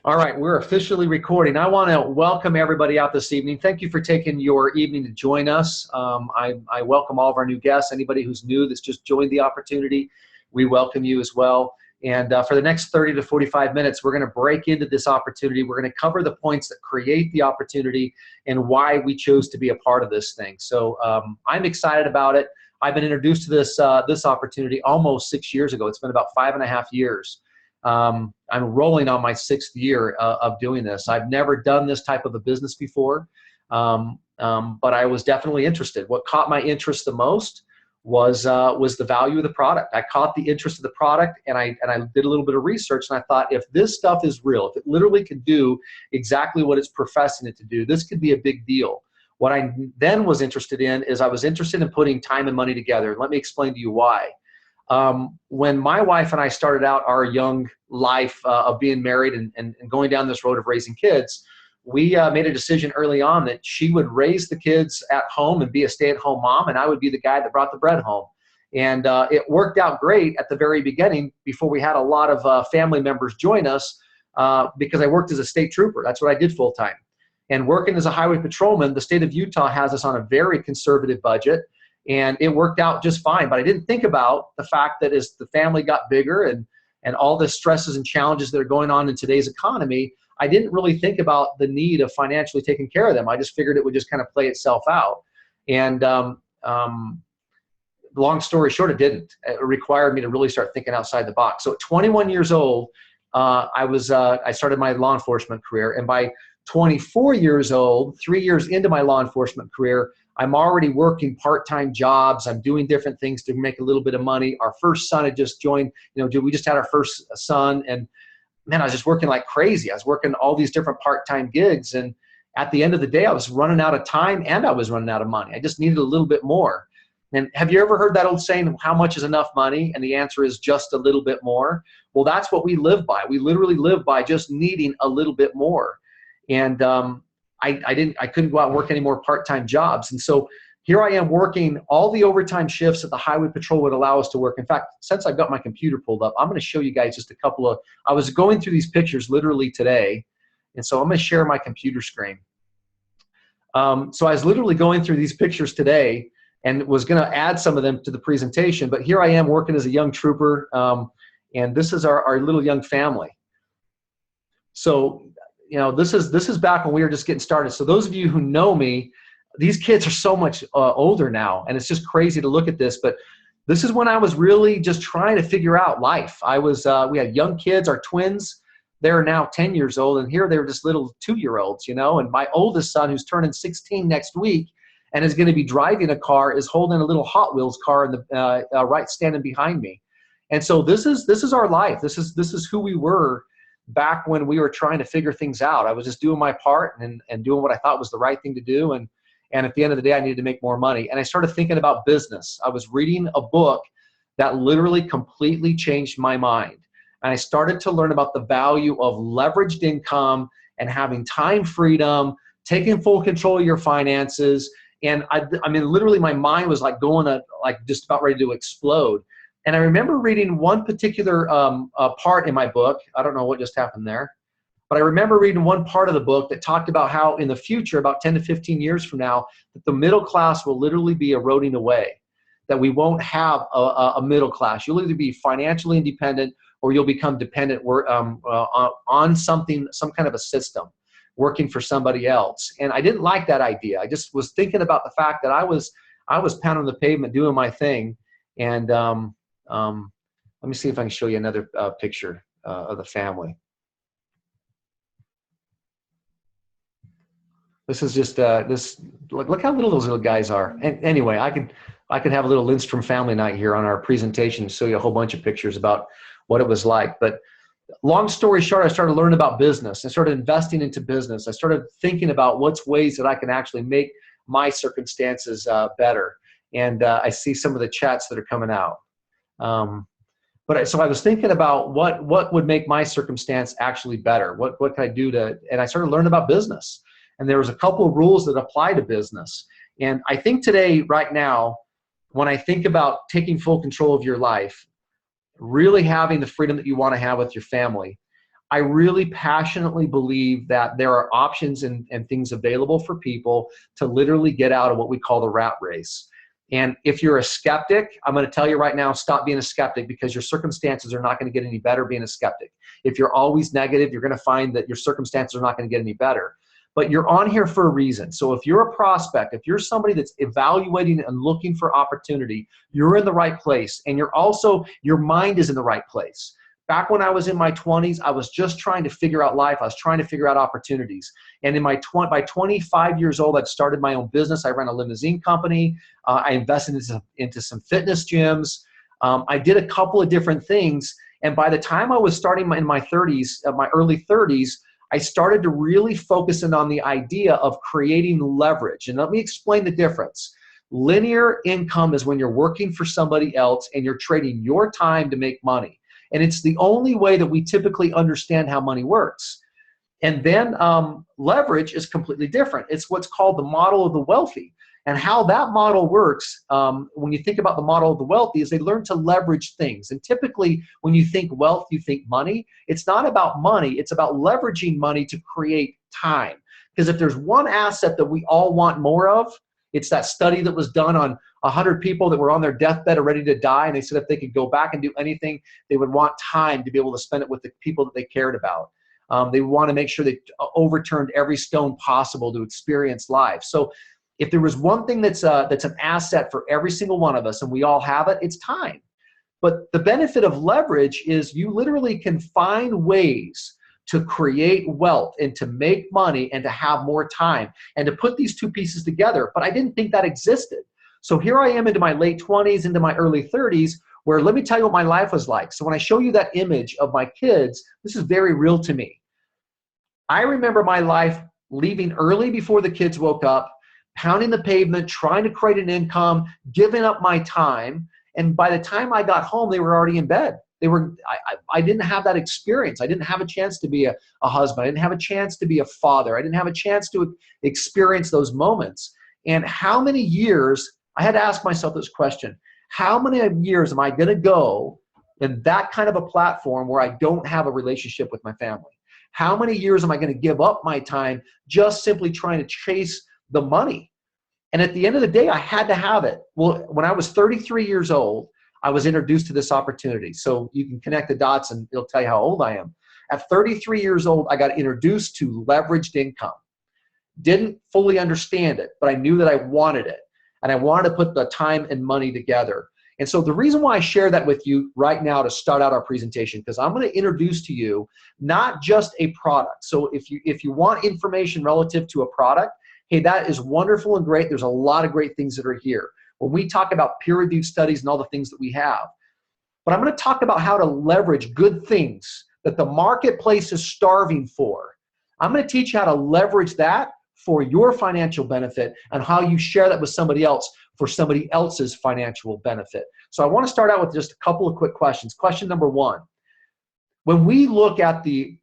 All right, we're officially recording. I want to welcome everybody out this evening. Thank you for taking your evening to join us. I welcome all of our new guests. Anybody who's new that's just joined the opportunity, we welcome you as well. And for the next 30 to 45 minutes, we're going to break into this opportunity. We're going to cover the points that create the opportunity and why we chose to be a part of this thing. So I'm excited about it. I've been introduced to this opportunity almost 6 years ago. It's been about 5.5 years. I'm rolling on my 6th year of doing this. I've never done this type of a business before, but I was definitely interested. What caught my interest the most was the value of the product. I caught the interest of the product, and I did a little bit of research, and I thought, if this stuff is real, if it literally can do exactly what it's professing it to do, this could be a big deal. What I then was interested in is I was interested in putting time and money together. Let me explain to you why. When my wife and I started out our young life of being married and going down this road of raising kids, we made a decision early on that she would raise the kids at home and be a stay-at-home mom, and I would be the guy that brought the bread home. And it worked out great at the very beginning before we had a lot of family members join us because I worked as a state trooper. That's what I did full-time. And working as a highway patrolman, the state of Utah has us on a very conservative budget. And it worked out just fine. But I didn't think about the fact that as the family got bigger and all the stresses and challenges that are going on in today's economy, I didn't really think about the need of financially taking care of them. I just figured it would just kind of play itself out. And long story short, it didn't. It required me to really start thinking outside the box. So at 21 years old, I started my law enforcement career. And by 24 years old, 3 years into my law enforcement career, I'm already working part-time jobs. I'm doing different things to make a little bit of money. Our first son had just joined, we just had our first son, and man, I was just working like crazy. I was working all these different part-time gigs, and at the end of the day, I was running out of time and I was running out of money. I just needed a little bit more. And have you ever heard that old saying, how much is enough money? And the answer is just a little bit more. Well, that's what we live by. We literally live by just needing a little bit more. And I couldn't go out and work any more part-time jobs. And so here I am working all the overtime shifts that the highway patrol would allow us to work. In fact, since I've got my computer pulled up, I'm going to show you guys just a couple of, I was going through these pictures literally today. And so I'm going to share my computer screen. So I was literally going through these pictures today and was going to add some of them to the presentation. But here I am working as a young trooper. And this is our little young family. So this is back when we were just getting started. So those of you who know me, these kids are so much older now, and it's just crazy to look at this. But this is when I was really just trying to figure out life. We had young kids, our twins. They're now 10 years old, and here they were just little 2-year-olds, And my oldest son, who's turning 16 next week, and is going to be driving a car, is holding a little Hot Wheels car in the right standing behind me. And so this is our life. This is who we were back when we were trying to figure things out. I was just doing my part and doing what I thought was the right thing to do. And at the end of the day, I needed to make more money. And I started thinking about business. I was reading a book that literally completely changed my mind. And I started to learn about the value of leveraged income and having time freedom, taking full control of your finances. And I mean, literally my mind was like just about ready to explode. And I remember reading one particular part in my book. I don't know what just happened there. But I remember reading one part of the book that talked about how in the future, about 10 to 15 years from now, that the middle class will literally be eroding away, that we won't have a middle class. You'll either be financially independent or you'll become dependent on something, some kind of a system, working for somebody else. And I didn't like that idea. I just was thinking about the fact that I was pounding the pavement, doing my thing. And let me see if I can show you another picture of the family. This is just look how little those little guys are. And anyway, I could have a little Lindstrom family night here on our presentation, show you a whole bunch of pictures about what it was like. But long story short, I started learning about business. I started investing into business. I started thinking about what's ways that I can actually make my circumstances better. And I see some of the chats that are coming out. So I was thinking about what would make my circumstance actually better. What can I do and I started learning about business. And there was a couple of rules that apply to business. And I think today, right now, when I think about taking full control of your life, really having the freedom that you want to have with your family, I really passionately believe that there are options and things available for people to literally get out of what we call the rat race. And if you're a skeptic, I'm going to tell you right now, stop being a skeptic, because your circumstances are not going to get any better being a skeptic. If you're always negative, you're going to find that your circumstances are not going to get any better. But you're on here for a reason. So if you're a prospect, if you're somebody that's evaluating and looking for opportunity, you're in the right place. And you're also, your mind is in the right place. Back when I was in my 20s, I was just trying to figure out life. I was trying to figure out opportunities. And by 25 years old, I'd started my own business. I ran a limousine company. I invested into some fitness gyms. I did a couple of different things. And by the time I was starting in my 30s, my early 30s, I started to really focus in on the idea of creating leverage. And let me explain the difference. Linear income is when you're working for somebody else and you're trading your time to make money. And it's the only way that we typically understand how money works. And then leverage is completely different. It's what's called the model of the wealthy. And how that model works, when you think about the model of the wealthy, is they learn to leverage things. And typically, when you think wealth, you think money. It's not about money. It's about leveraging money to create time. Because if there's one asset that we all want more of, it's that study that was done on 100 people that were on their deathbed or ready to die, and they said if they could go back and do anything, they would want time to be able to spend it with the people that they cared about. They want to make sure they overturned every stone possible to experience life. So if there was one thing that's an asset for every single one of us, and we all have it, it's time. But the benefit of leverage is you literally can find ways to create wealth and to make money and to have more time and to put these two pieces together. But I didn't think that existed. So here I am into my late 20s, into my early 30s, where let me tell you what my life was like. So when I show you that image of my kids, this is very real to me. I remember my life leaving early before the kids woke up, pounding the pavement, trying to create an income, giving up my time. And by the time I got home, they were already in bed. I didn't have that experience. I didn't have a chance to be a husband. I didn't have a chance to be a father. I didn't have a chance to experience those moments. And how many years, I had to ask myself this question, how many years am I going to go in that kind of a platform where I don't have a relationship with my family? How many years am I going to give up my time just simply trying to chase the money? And at the end of the day, I had to have it. Well, when I was 33 years old, I was introduced to this opportunity. So you can connect the dots and it'll tell you how old I am. At 33 years old, I got introduced to leveraged income. Didn't fully understand it, but I knew that I wanted it. And I wanted to put the time and money together. And so the reason why I share that with you right now to start out our presentation, because I'm going to introduce to you not just a product. So if you want information relative to a product, hey, that is wonderful and great. There's a lot of great things that are here. When we talk about peer-reviewed studies and all the things that we have. But I'm going to talk about how to leverage good things that the marketplace is starving for. I'm going to teach you how to leverage that for your financial benefit and how you share that with somebody else for somebody else's financial benefit. So I want to start out with just a couple of quick questions. Question number one. When we look at the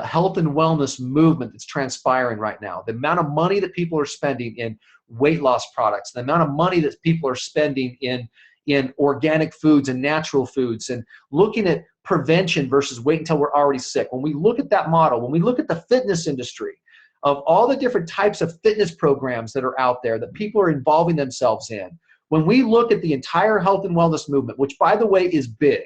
health and wellness movement that's transpiring right now, the amount of money that people are spending in weight loss products, the amount of money that people are spending in organic foods and natural foods, and looking at prevention versus wait until we're already sick. When we look at that model, when we look at the fitness industry, of all the different types of fitness programs that are out there that people are involving themselves in, when we look at the entire health and wellness movement, which by the way is big,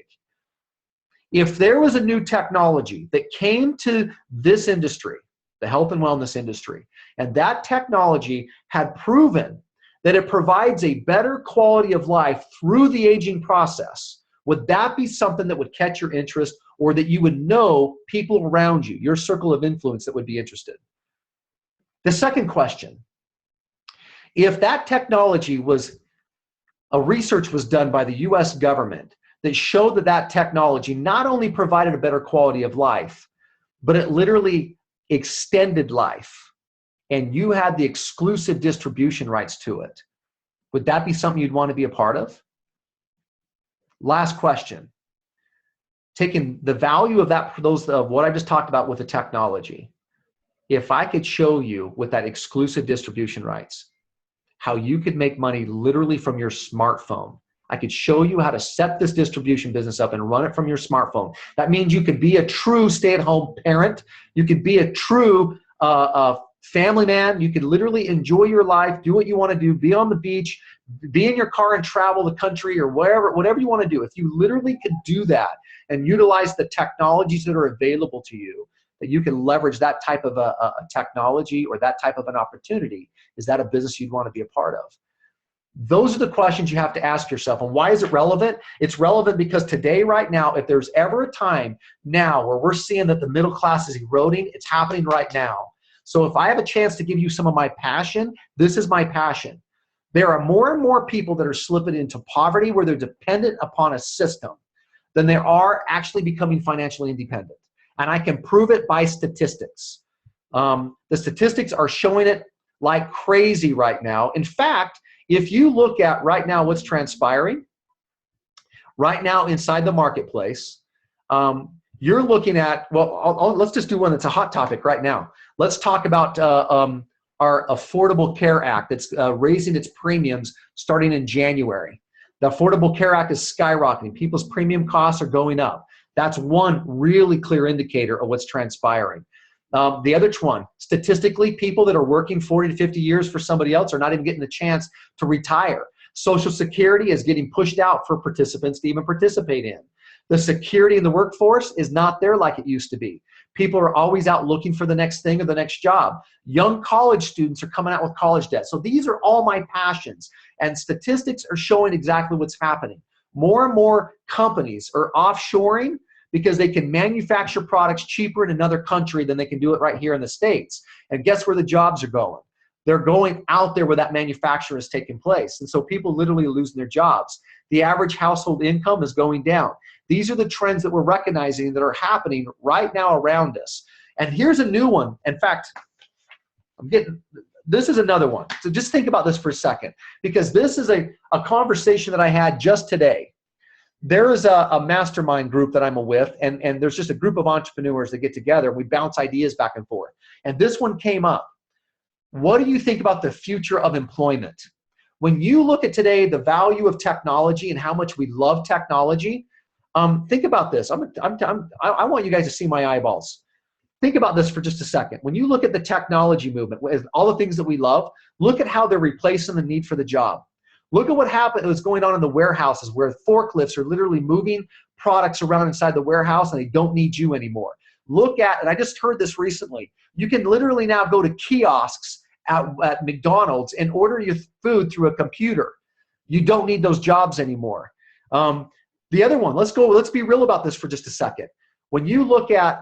if there was a new technology that came to this industry, the health and wellness industry, and that technology had proven that it provides a better quality of life through the aging process, would that be something that would catch your interest, or that you would know people around you, your circle of influence, that would be interested? The second question, if that technology was, a research was done by the US government that showed that that technology not only provided a better quality of life, but it literally extended life, and you had the exclusive distribution rights to it, would that be something you'd want to be a part of? Last question. Taking the value of of what I just talked about with the technology, if I could show you with that exclusive distribution rights how you could make money literally from your smartphone I could show you how to set this distribution business up and run it from your smartphone. That means you could be a true stay-at-home parent. You could be a true family man. You could literally enjoy your life, do what you want to do, be on the beach, be in your car and travel the country or whatever you want to do. If you literally could do that and utilize the technologies that are available to you, that you can leverage that type of a technology or that type of an opportunity, is that a business you'd want to be a part of? Those are the questions you have to ask yourself. And why is it relevant? It's relevant because today, right now, if there's ever a time now where we're seeing that the middle class is eroding, it's happening right now. So if I have a chance to give you some of my passion, this is my passion. There are more and more people that are slipping into poverty where they're dependent upon a system than there are actually becoming financially independent. And I can prove it by statistics. The statistics are showing it like crazy right now. In fact, if you look at right now what's transpiring right now inside the marketplace, you're looking at, well, let's just do one that's a hot topic right now. Let's talk about our Affordable Care Act that's raising its premiums starting in January. The Affordable Care Act is skyrocketing. People's premium costs are going up. That's one really clear indicator of what's transpiring. The other one, statistically, people that are working 40 to 50 years for somebody else are not even getting the chance to retire. Social Security is getting pushed out for participants to even participate in. The security in the workforce is not there like it used to be. People are always out looking for the next thing or the next job. Young college students are coming out with college debt. So these are all my passions. And statistics are showing exactly what's happening. More and more companies are offshoring because they can manufacture products cheaper in another country than they can do it right here in the States. And guess where the jobs are going? They're going out there where that manufacture is taking place. And so people literally are losing their jobs. The average household income is going down. These are the trends that we're recognizing that are happening right now around us. And here's a new one. In fact, this is another one. So just think about this for a second, because this is a conversation that I had just today. There is a mastermind group that I'm with, and there's just a group of entrepreneurs that get together and we bounce ideas back and forth. And this one came up. What do you think about the future of employment? When you look at today, the value of technology and how much we love technology, think about this. I want you guys to see my eyeballs. Think about this for just a second. When you look at the technology movement, with all the things that we love, look at how they're replacing the need for the job. Look at what happened, what's going on in the warehouses where forklifts are literally moving products around inside the warehouse and they don't need you anymore. Look at, and I just heard this recently, you can literally now go to kiosks at McDonald's and order your food through a computer. You don't need those jobs anymore. The other one, let's be real about this for just a second. When you look at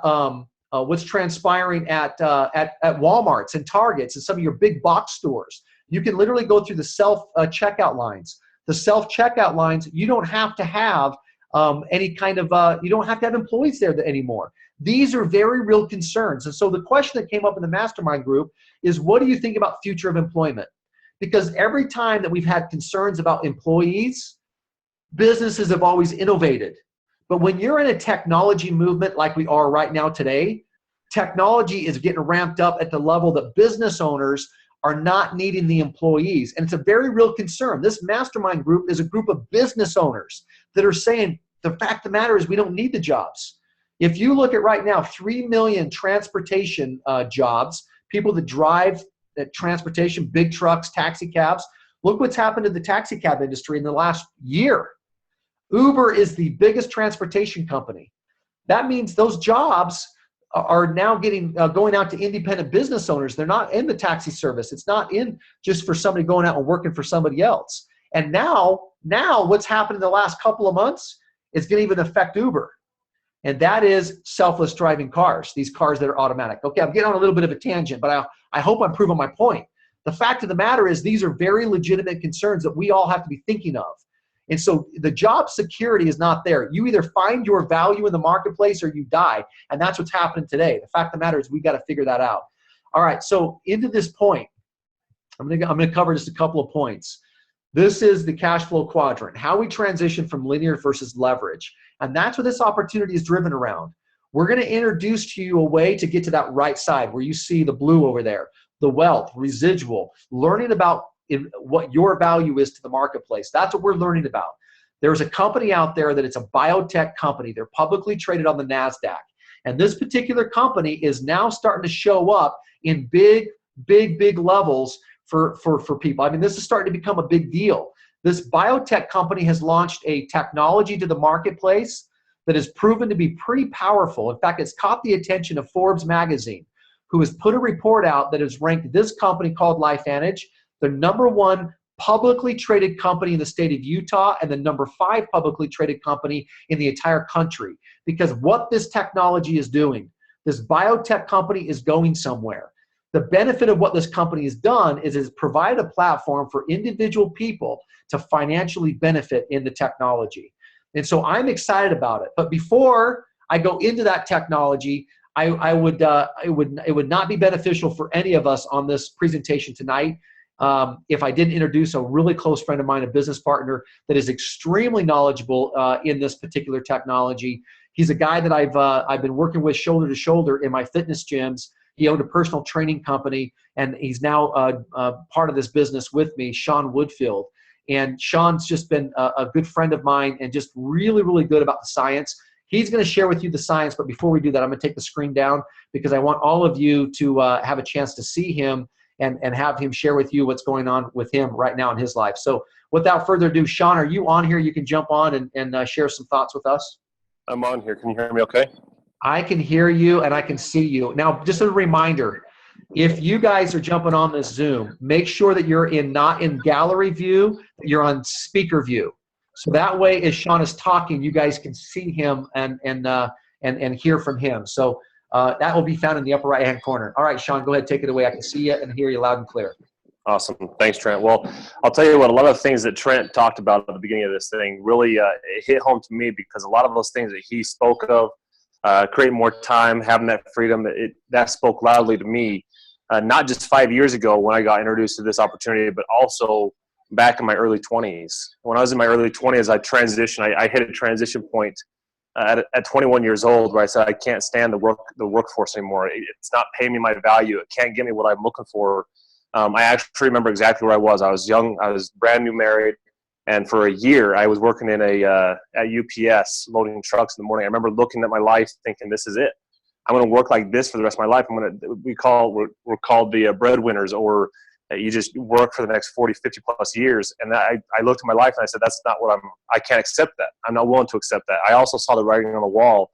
what's transpiring at Walmarts and Targets and some of your big box stores, you can literally go through the self-checkout lines. The self-checkout lines, you don't have to have any kind of, you don't have to have employees there anymore. These are very real concerns. And so the question that came up in the mastermind group is, what do you think about future of employment? Because every time that we've had concerns about employees, businesses have always innovated. But when you're in a technology movement like we are right now today, technology is getting ramped up at the level that business owners are not needing the employees. And it's a very real concern. This mastermind group is a group of business owners that are saying, the fact of the matter is we don't need the jobs. If you look at right now, 3 million transportation jobs, people that drive transportation, big trucks, taxi cabs, look what's happened to the taxi cab industry in the last year. Uber is the biggest transportation company. That means those jobs are now going out to independent business owners. They're not in the taxi service. It's not in just for somebody going out and working for somebody else. And now what's happened in the last couple of months is going to even affect Uber. And that is selfless driving cars, these cars that are automatic. Okay, I'm getting on a little bit of a tangent, but I hope I'm proving my point. The fact of the matter is these are very legitimate concerns that we all have to be thinking of. And so the job security is not there. You either find your value in the marketplace or you die. And that's what's happening today. The fact of the matter is we got to figure that out. All right, so into this point, I'm gonna cover just a couple of points. This is the cash flow quadrant, how we transition from linear versus leverage. And that's what this opportunity is driven around. We're gonna introduce to you a way to get to that right side where you see the blue over there, the wealth, residual, learning about what your value is to the marketplace. That's what we're learning about. There's a company out there that it's a biotech company. They're publicly traded on the NASDAQ. And this particular company is now starting to show up in big levels for people. I mean, this is starting to become a big deal. This biotech company has launched a technology to the marketplace that has proven to be pretty powerful. In fact, it's caught the attention of Forbes magazine, who has put a report out that has ranked this company called LifeVantage the #1 publicly traded company in the state of Utah and the #5 publicly traded company in the entire country. Because what this technology is doing, this biotech company is going somewhere. The benefit of what this company has done is it's provided a platform for individual people to financially benefit in the technology. And so I'm excited about it. But before I go into that technology, it would not be beneficial for any of us on this presentation tonight if I didn't introduce a really close friend of mine, a business partner that is extremely knowledgeable in this particular technology. He's a guy that I've been working with shoulder to shoulder in my fitness gyms. He owned a personal training company, and he's now part of this business with me, Sean Woodfield. And Sean's just been a good friend of mine and just really good about the science. He's going to share with you the science, but before we do that, I'm going to take the screen down because I want all of you to have a chance to see him and have him share with you what's going on with him right now in his life. So without further ado, Sean, are you on here? You can jump on and share some thoughts with us. I'm on here. Can you hear me okay? I can hear you and I can see you. Now, just a reminder, if you guys are jumping on this Zoom, make sure that you're not in gallery view, you're on speaker view. So that way, as Sean is talking, you guys can see him and hear from him. So that will be found in the upper right-hand corner. All right, Sean, go ahead, take it away. I can see you and hear you loud and clear. Awesome. Thanks, Trent. Well, I'll tell you what, a lot of the things that Trent talked about at the beginning of this thing really it hit home to me because a lot of those things that he spoke of, creating more time, having that freedom, that spoke loudly to me, not just 5 years ago when I got introduced to this opportunity, but also back in my early 20s. When I was in my early 20s, I transitioned. I hit a transition point at 21 years old where I said, I can't stand the workforce anymore. It's not paying me my value. It can't get me what I'm looking for. I actually remember exactly where I was. I was young. I was brand new married. And for a year, I was working in at UPS, loading trucks in the morning. I remember looking at my life thinking, this is it. I'm going to work like this for the rest of my life. We're called the breadwinners, or you just work for the next 40, 50 plus years. And I looked at my life and I said, that's not what I can't accept that. I'm not willing to accept that. I also saw the writing on the wall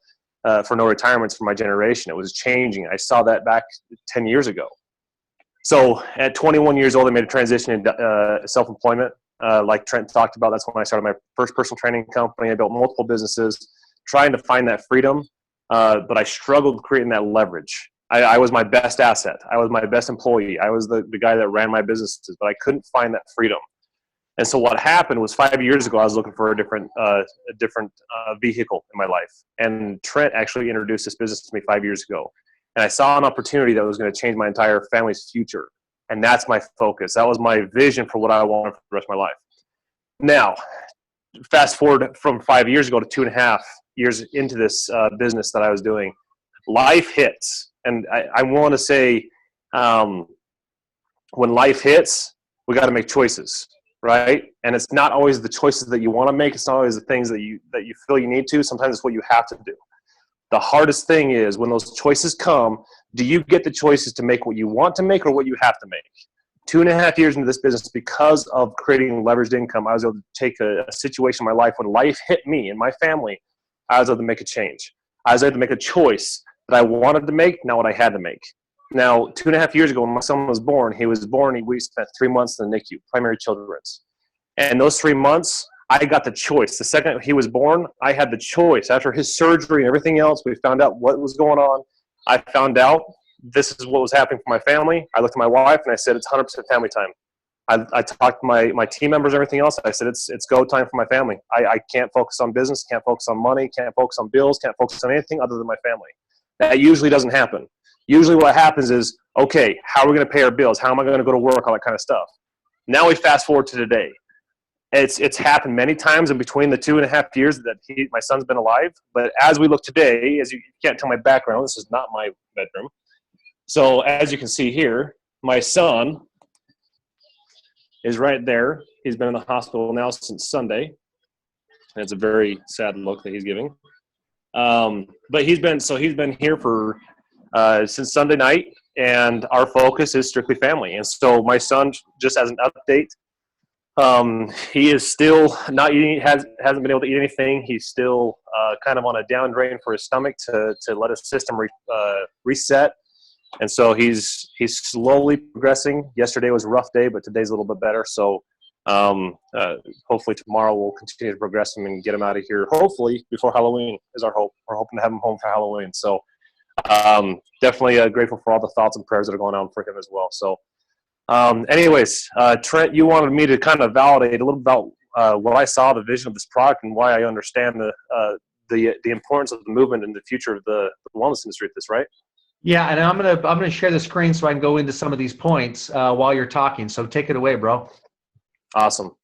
for no retirements for my generation. It was changing. I saw that back 10 years ago. So at 21 years old, I made a transition into self-employment. Like Trent talked about, that's when I started my first personal training company. I built multiple businesses trying to find that freedom, but I struggled creating that leverage. I was my best asset. I was my best employee. I was the guy that ran my businesses, but I couldn't find that freedom. And so what happened was 5 years ago, I was looking for a different vehicle in my life. And Trent actually introduced this business to me 5 years ago. And I saw an opportunity that was going to change my entire family's future. And that's my focus. That was my vision for what I wanted for the rest of my life. Now, fast forward from 5 years ago to 2.5 years into this business that I was doing, life hits. And I want to say when life hits, we got to make choices, right? And it's not always the choices that you want to make. It's not always the things that you feel you need to. Sometimes it's what you have to do. The hardest thing is when those choices come, do you get the choices to make what you want to make or what you have to make? 2.5 years into this business, because of creating leveraged income, I was able to take a situation in my life when life hit me and my family. I was able to make a change. I was able to make a choice that I wanted to make, not what I had to make. Now, 2.5 years ago when my son was born, we spent 3 months in the NICU, primary children's. And those 3 months, I got the choice. The second he was born, I had the choice. After his surgery and everything else, we found out what was going on. I found out this is what was happening for my family. I looked at my wife and I said, it's 100% family time. I talked to my team members and everything else. I said, it's go time for my family. I can't focus on business, can't focus on money, can't focus on bills, can't focus on anything other than my family. That usually doesn't happen. Usually what happens is, okay, how are we going to pay our bills? How am I going to go to work? All that kind of stuff. Now we fast forward to today. It's happened many times in between the 2.5 years that my son's been alive. But as we look today, as you can't tell my background, this is not my bedroom. So as you can see here, my son is right there. He's been in the hospital now since Sunday. And it's a very sad look that he's giving. But he's been here for since Sunday night, and our focus is strictly family. And so my son, just as an update, he is still not eating, hasn't been able to eat anything. He's still kind of on a down drain for his stomach to let his system reset. And so he's slowly progressing. Yesterday was a rough day, but today's a little bit better. So hopefully tomorrow we'll continue to progress him and get him out of here. Hopefully before Halloween is our hope. We're hoping to have him home for Halloween. So definitely grateful for all the thoughts and prayers that are going on for him as well. So anyways, Trent, you wanted me to kind of validate a little about what I saw, the vision of this product, and why I understand the importance of the movement and the future of the wellness industry at this, right? Yeah, and I'm gonna share the screen so I can go into some of these points while you're talking. So take it away, bro. Awesome.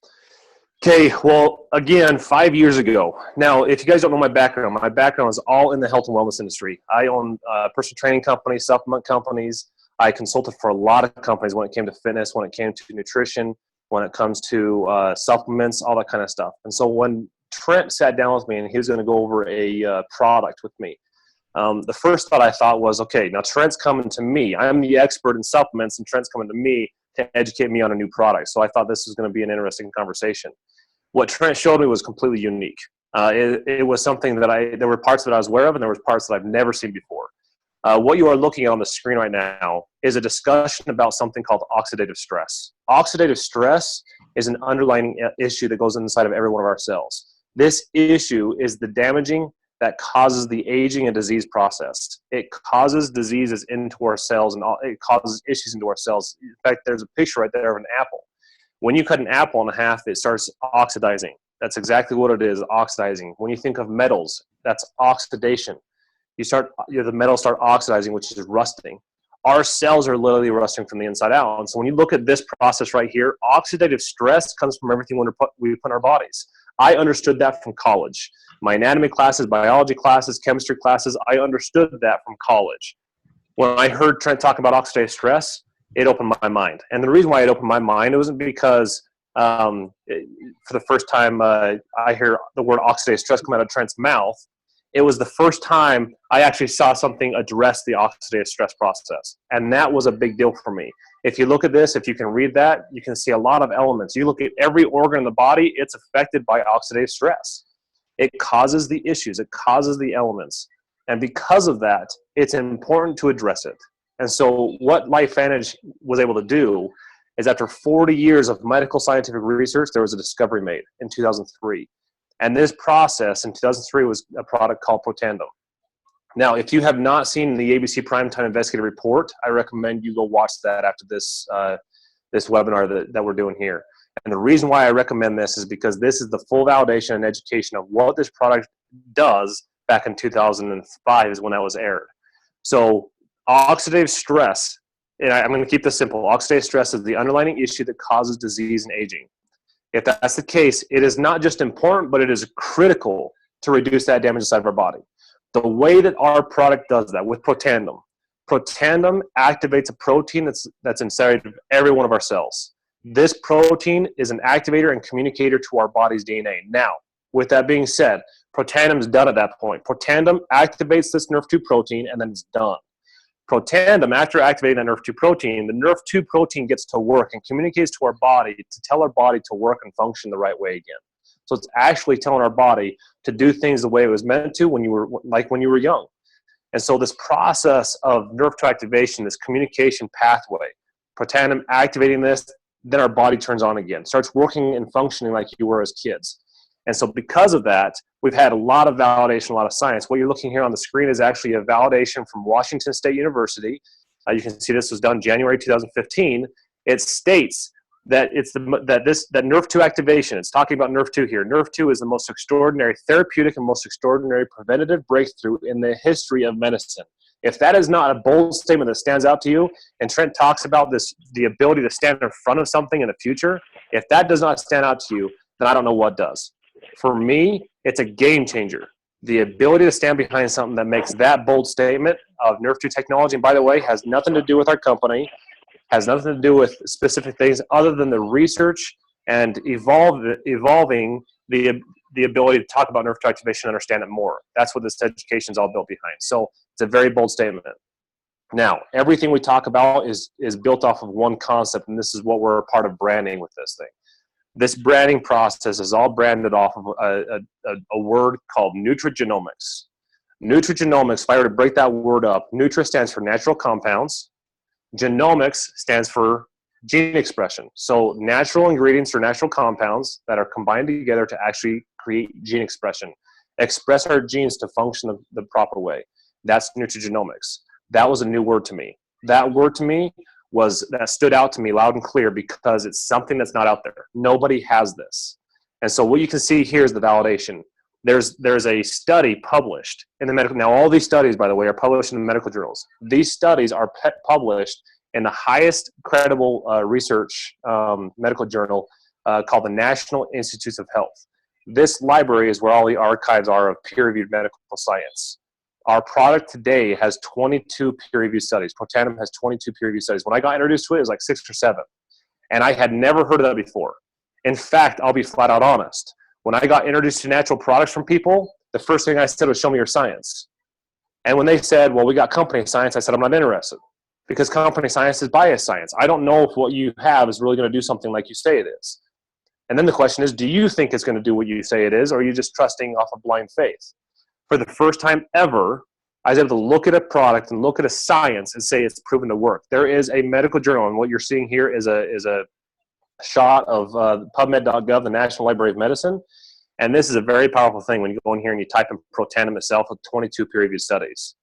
Okay, well, again, 5 years ago. Now, if you guys don't know my background is all in the health and wellness industry. I own personal training companies, supplement companies. I consulted for a lot of companies when it came to fitness, when it came to nutrition, when it comes to supplements, all that kind of stuff. And so when Trent sat down with me and he was going to go over a product with me, the first thought I thought was, okay, now Trent's coming to me. I'm the expert in supplements, and Trent's coming to me to educate me on a new product. So I thought this was going to be an interesting conversation. What Trent showed me was completely unique. It was something that there were parts that I was aware of, and there were parts that I've never seen before. What you are looking at on the screen right now is a discussion about something called oxidative stress. Oxidative stress is an underlying issue that goes inside of every one of our cells. This issue is the damaging that causes the aging and disease process. It causes diseases into our cells, and it causes issues into our cells. In fact, there's a picture right there of an apple. When you cut an apple in half, it starts oxidizing. That's exactly what it is, oxidizing. When you think of metals, that's oxidation. The metals start oxidizing, which is rusting. Our cells are literally rusting from the inside out. And so when you look at this process right here, oxidative stress comes from everything we put in our bodies. I understood that from college. My anatomy classes, biology classes, chemistry classes, I understood that from college. When I heard Trent talk about oxidative stress, it opened my mind. And the reason why it opened my mind, it wasn't because for the first time I hear the word oxidative stress come out of Trent's mouth. It was the first time I actually saw something address the oxidative stress process. And that was a big deal for me. If you look at this, if you can read that, you can see a lot of elements. You look at every organ in the body, it's affected by oxidative stress. It causes the issues. It causes the elements. And because of that, it's important to address it. And so what LifeVantage was able to do is, after 40 years of medical scientific research, there was a discovery made in 2003. And this process in 2003 was a product called Protandim. Now, if you have not seen the ABC Primetime Investigative Report, I recommend you go watch that after this this webinar that we're doing here. And the reason why I recommend this is because this is the full validation and education of what this product does. Back in 2005 is when that was aired. So oxidative stress, and I'm going to keep this simple. Oxidative stress is the underlying issue that causes disease and aging. If that's the case, it is not just important, but it is critical to reduce that damage inside of our body. The way that our product does that with Protandim activates a protein that's inside of every one of our cells. This protein is an activator and communicator to our body's DNA. Now, with that being said, Protandim's done at that point. Protandim activates this NRF2 protein, and then it's done. Protandim, after activating that NRF2 protein, the NRF2 protein gets to work and communicates to our body to tell our body to work and function the right way again. So it's actually telling our body to do things the way it was meant to when you were young. And so this process of NRF2 activation, this communication pathway, Protandim activating this, then our body turns on again, starts working and functioning like you were as kids. And so because of that, we've had a lot of validation, a lot of science. What you're looking here on the screen is actually a validation from Washington State University. You can see this was done January 2015. It states that that NRF2 activation, it's talking about NRF2 here. NRF2 is the most extraordinary therapeutic and most extraordinary preventative breakthrough in the history of medicine. If that is not a bold statement that stands out to you, and Trent talks about the ability to stand in front of something in the future, if that does not stand out to you, then I don't know what does. For me, it's a game changer. The ability to stand behind something that makes that bold statement of NRF2 technology, and by the way, has nothing to do with our company, has nothing to do with specific things other than the research and evolving the the ability to talk about nerve to activation and understand it more. That's what this education is all built behind. So it's a very bold statement. Now, everything we talk about is built off of one concept, and this is what we're a part of branding with this thing. This branding process is all branded off of a word called nutrigenomics. Nutrigenomics, if I were to break that word up, Nutra stands for natural compounds. Genomics stands for gene expression. So natural ingredients or natural compounds that are combined together to actually create gene expression, express our genes to function the proper way. That's nutrigenomics. That was a new word to me. That word to me that stood out to me loud and clear because it's something that's not out there. Nobody has this. And so what you can see here is the validation. There's a study published in the medical, now all these studies, by the way, are published in the medical journals. These studies are published in the highest credible research medical journal called the National Institutes of Health. This library is where all the archives are of peer-reviewed medical science. Our product today has 22 peer-reviewed studies. Protandim has 22 peer-reviewed studies. When I got introduced to it, it was like 6 or 7. And I had never heard of that before. In fact, I'll be flat out honest. When I got introduced to natural products from people, the first thing I said was, show me your science. And when they said, well, we got company science, I said, I'm not interested. Because company science is biased science. I don't know if what you have is really going to do something like you say it is. And then the question is, do you think it's going to do what you say it is, or are you just trusting off of blind faith? For the first time ever, I was able to look at a product and look at a science and say it's proven to work. There is a medical journal, and what you're seeing here is a shot of PubMed.gov, the National Library of Medicine. And this is a very powerful thing when you go in here and you type in Protandim itself with 22 peer-reviewed studies.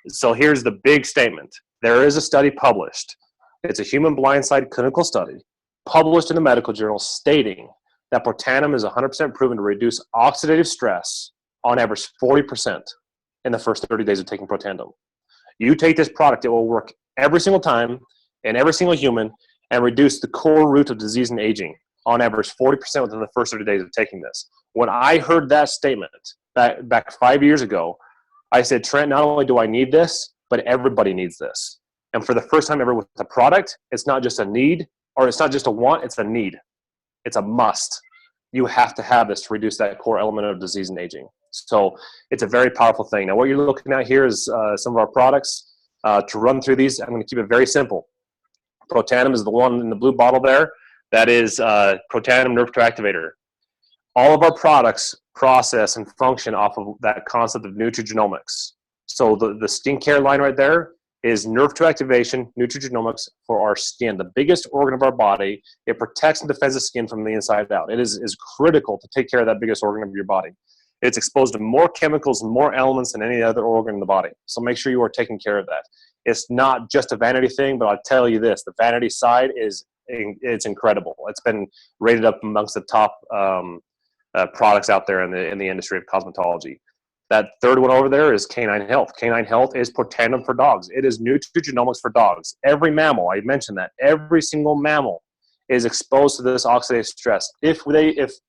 So here's the big statement. There is a study published. It's a human blindside clinical study published in the medical journal stating that Protandim is 100% proven to reduce oxidative stress on average 40% in the first 30 days of taking Protandim. You take this product, it will work every single time in every single human and reduce the core root of disease and aging on average 40% within the first 30 days of taking this. When I heard that statement back 5 years ago, I said, Trent, not only do I need this, but everybody needs this. And for the first time ever with the product, it's not just a need, or it's not just a want, it's a need. It's a must. You have to have this to reduce that core element of disease and aging. So it's a very powerful thing. Now, what you're looking at here is some of our products. To run through these, I'm going to keep it very simple. Protandim is the one in the blue bottle there. That is Protandim Nerve Activator. All of our products process and function off of that concept of nutrigenomics. So the skincare line right there is nerve to activation, nutrigenomics for our skin, the biggest organ of our body. It protects and defends the skin from the inside out. It is critical to take care of that biggest organ of your body. It's exposed to more chemicals and more elements than any other organ in the body. So make sure you are taking care of that. It's not just a vanity thing, but I'll tell you this, the vanity side it's incredible. It's been rated up amongst the top products out there in the industry of cosmetology. That third one over there is Canine Health. Canine Health is Protandim for dogs. It is nutrigenomics for dogs. Every mammal, I mentioned that, every single mammal is exposed to this oxidative stress. If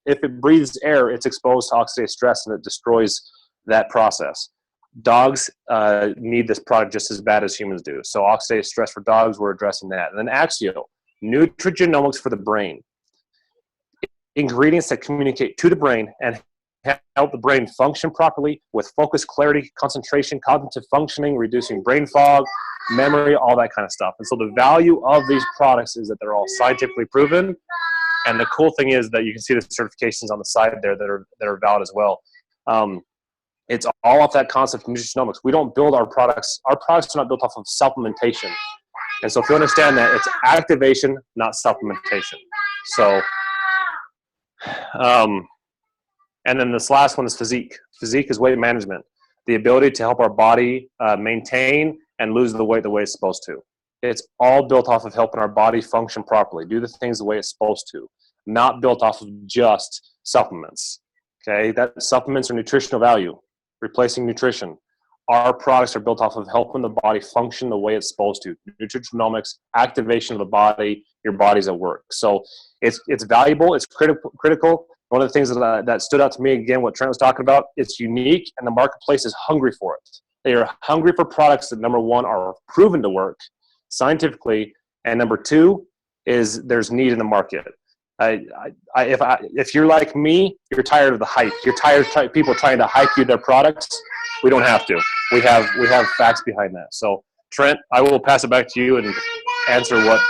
it breathes air, it's exposed to oxidative stress and it destroys that process. Dogs need this product just as bad as humans do. So oxidative stress for dogs, we're addressing that. And then Axio, nutrigenomics for the brain. Ingredients that communicate to the brain and help the brain function properly with focus, clarity, concentration, cognitive functioning, reducing brain fog, memory, all that kind of stuff. And so the value of these products is that they're all scientifically proven. And the cool thing is that you can see the certifications on the side there that are valid as well. It's all off that concept of nutrigenomics. We don't build our products are not built off of supplementation. And so if you understand that, it's activation, not supplementation. So, and then this last one is physique. Physique is weight management, the ability to help our body maintain and lose the weight it's supposed to. It's all built off of helping our body function properly, do the things the way it's supposed to, not built off of just supplements. Okay, that supplements are nutritional value, replacing nutrition. Our products are built off of helping the body function the way it's supposed to. Nutrigenomics, activation of the body, your body's at work. So it's valuable, it's critical. One of the things that stood out to me, again, what Trent was talking about, it's unique and the marketplace is hungry for it. They are hungry for products that, number one, are proven to work scientifically, and number two is there's need in the market. If you're like me, you're tired of the hype. You're tired of people trying to hype you their products. We don't have to. We have facts behind that. So Trent, I will pass it back to you and answer what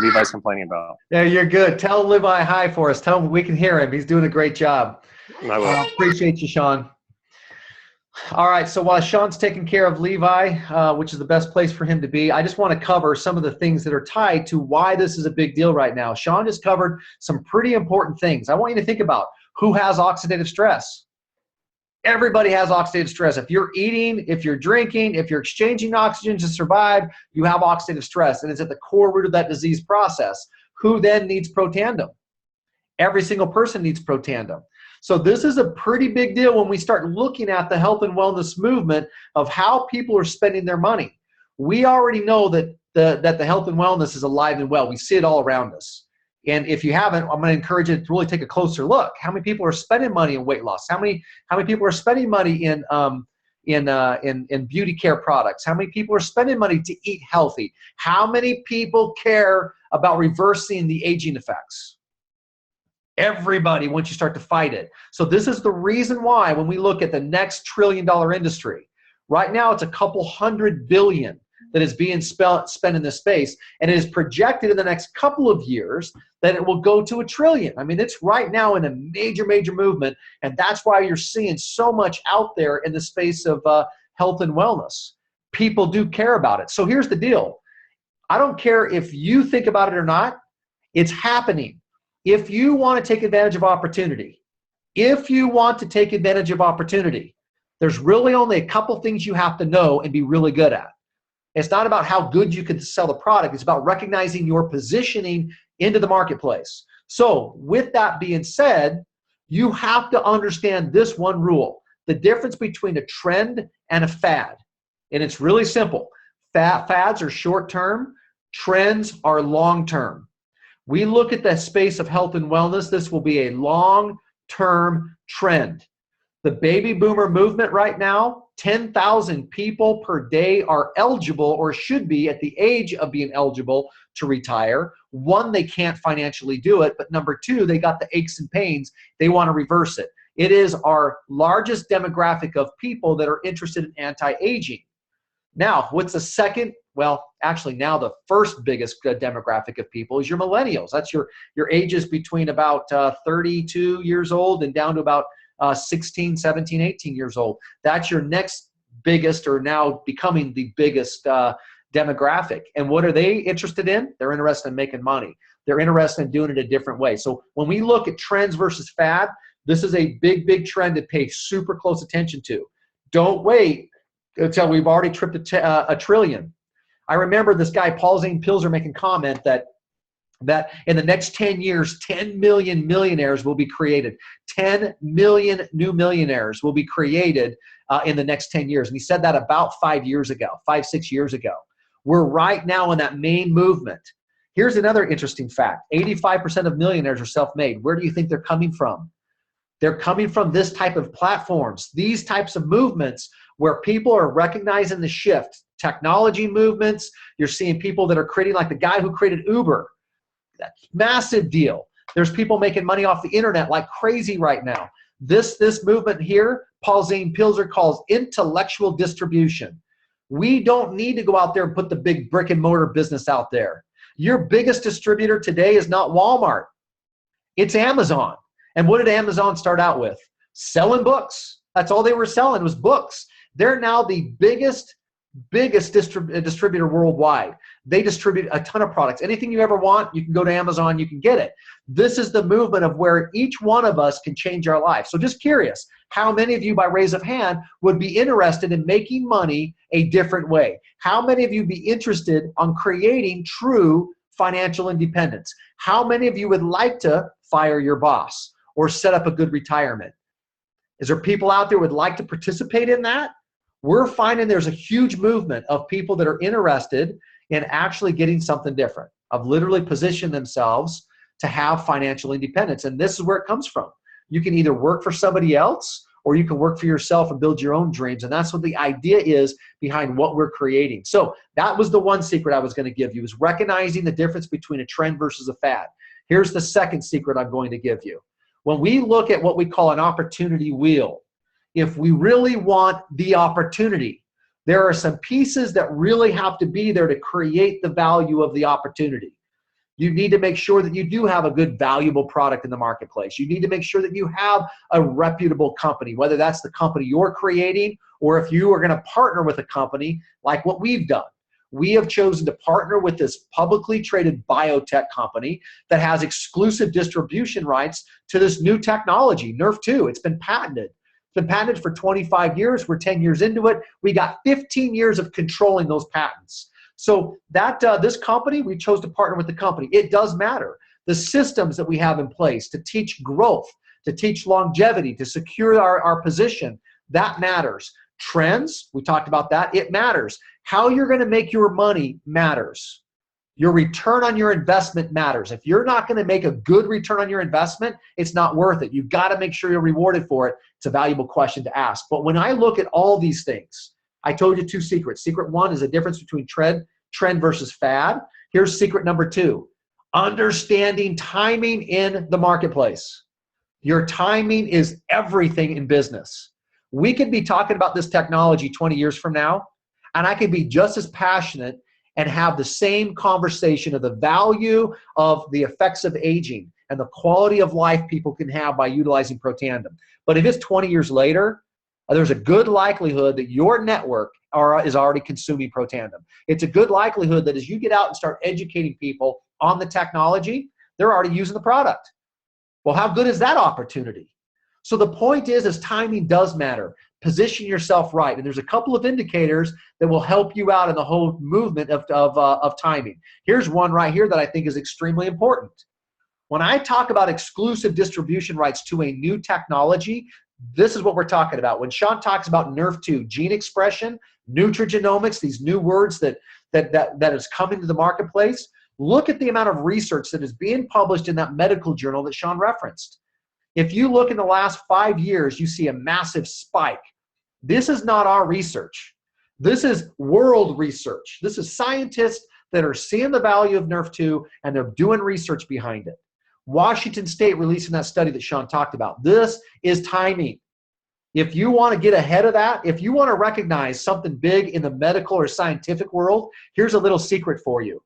Levi's complaining about. Yeah, you're good. Tell Levi hi for us. Tell him we can hear him. He's doing a great job. I will. Appreciate you, Sean. All right, so while Sean's taking care of Levi, which is the best place for him to be, I just want to cover some of the things that are tied to why this is a big deal right now. Sean has covered some pretty important things. I want you to think about who has oxidative stress. Everybody has oxidative stress. If you're eating, if you're drinking, if you're exchanging oxygen to survive, you have oxidative stress, and it's at the core root of that disease process. Who then needs Protandim? Every single person needs Protandim. So this is a pretty big deal when we start looking at the health and wellness movement of how people are spending their money. We already know that the health and wellness is alive and well. We see it all around us. And if you haven't, I'm going to encourage you to really take a closer look. How many people are spending money in weight loss? How many people are spending money in beauty care products? How many people are spending money to eat healthy? How many people care about reversing the aging effects? Everybody, once you start to fight it. So this is the reason why when we look at the next $1 trillion industry, right now it's a couple $100 billion that is being spent in this space, and it is projected in the next couple of years that it will go to $1 trillion. I mean, it's right now in a major movement, and that's why you're seeing so much out there in the space of health and wellness. People do care about it. So here's the deal. I don't care if you think about it or not. It's happening. If you want to take advantage of opportunity, there's really only a couple things you have to know and be really good at. It's not about how good you can sell the product. It's about recognizing your positioning into the marketplace. So with that being said, you have to understand this one rule, the difference between a trend and a fad. And it's really simple. Fads are short-term. Trends are long-term. We look at the space of health and wellness. This will be a long-term trend. The baby boomer movement right now, 10,000 people per day are eligible or should be at the age of being eligible to retire. One, they can't financially do it, but number two, they got the aches and pains. They want to reverse it. It is our largest demographic of people that are interested in anti-aging. Now, what's the second? Well, actually now the first biggest demographic of people is your millennials. That's your ages between about 32 years old and down to about 16, 17, 18 years old. That's your next biggest, or now becoming the biggest demographic. And what are they interested in? They're interested in making money. They're interested in doing it a different way. So when we look at trends versus fad, this is a big trend to pay super close attention to. Don't wait until we've already tripped $1 trillion. I remember this guy, Paul Zane Pilzer, making comment that in the next 10 years, 10 million millionaires will be created. 10 million new millionaires will be created in the next 10 years. And he said that about 5 years ago, 6 years ago. We're right now in that main movement. Here's another interesting fact. 85% of millionaires are self-made. Where do you think they're coming from? They're coming from this type of platforms, these types of movements where people are recognizing the shift. Technology movements, you're seeing people that are creating, like the guy who created Uber. That's massive deal. There's people making money off the internet like crazy right now. This movement here, Paul Zane Pilzer calls intellectual distribution. We don't need to go out there and put the big brick and mortar business out there. Your biggest distributor today is not Walmart. It's Amazon. And what did Amazon start out with? Selling books. That's all they were selling was books. They're now the biggest distributor worldwide. They distribute a ton of products. Anything you ever want, you can go to Amazon, you can get it. This is the movement of where each one of us can change our life. So just curious, how many of you, by raise of hand, would be interested in making money a different way? How many of you would be interested on creating true financial independence? How many of you would like to fire your boss or set up a good retirement? Is there people out there who would like to participate in that? We're finding there's a huge movement of people that are interested in actually getting something different, of literally position themselves to have financial independence. And this is where it comes from. You can either work for somebody else or you can work for yourself and build your own dreams. And that's what the idea is behind what we're creating. So that was the one secret I was going to give you, is recognizing the difference between a trend versus a fad. Here's the second secret I'm going to give you. When we look at what we call an opportunity wheel, if we really want the opportunity, there are some pieces that really have to be there to create the value of the opportunity. You need to make sure that you do have a good, valuable product in the marketplace. You need to make sure that you have a reputable company, whether that's the company you're creating or if you are going to partner with a company like what we've done. We have chosen to partner with this publicly traded biotech company that has exclusive distribution rights to this new technology, Nerf2. It's been patented. It's been patented for 25 years. We're 10 years into it. We got 15 years of controlling those patents. So that this company, we chose to partner with the company. It does matter. The systems that we have in place to teach growth, to teach longevity, to secure our position, that matters. Trends, we talked about that, it matters. How you're going to make your money matters. Your return on your investment matters. If you're not going to make a good return on your investment, it's not worth it. You've got to make sure you're rewarded for it. It's a valuable question to ask. But when I look at all these things, I told you two secrets. Secret one is the difference between trend versus fad. Here's secret number two, understanding timing in the marketplace. Your timing is everything in business. We could be talking about this technology 20 years from now, and I could be just as passionate and have the same conversation of the value of the effects of aging and the quality of life people can have by utilizing Protandim. But if it's 20 years later, there's a good likelihood that your network is already consuming Protandim. It's a good likelihood that as you get out and start educating people on the technology, they're already using the product. Well, how good is that opportunity? So the point is timing does matter. Position yourself right. And there's a couple of indicators that will help you out in the whole movement of timing. Here's one right here that I think is extremely important. When I talk about exclusive distribution rights to a new technology, this is what we're talking about. When Sean talks about Nerf2, gene expression, nutrigenomics, these new words that is coming to the marketplace, look at the amount of research that is being published in that medical journal that Sean referenced. If you look in the last 5 years, you see a massive spike. This is not our research. This is world research. This is scientists that are seeing the value of Nerf2 and they're doing research behind it. Washington State releasing that study that Sean talked about. This is timing. If you want to get ahead of that, if you want to recognize something big in the medical or scientific world, here's a little secret for you.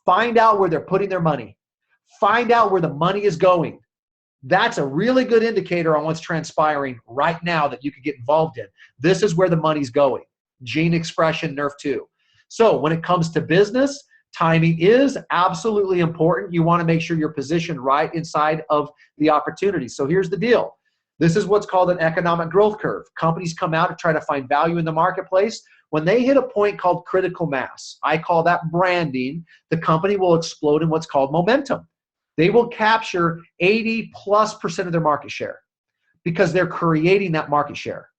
Find out where they're putting their money. Find out where the money is going. That's a really good indicator on what's transpiring right now that you could get involved in. This is where the money's going. Gene expression, Nerf2. So when it comes to business, timing is absolutely important. You want to make sure you're positioned right inside of the opportunity. So here's the deal. This is what's called an economic growth curve. Companies come out to try to find value in the marketplace. When they hit a point called critical mass, I call that branding, the company will explode in what's called momentum. They will capture 80+% of their market share because they're creating that market share,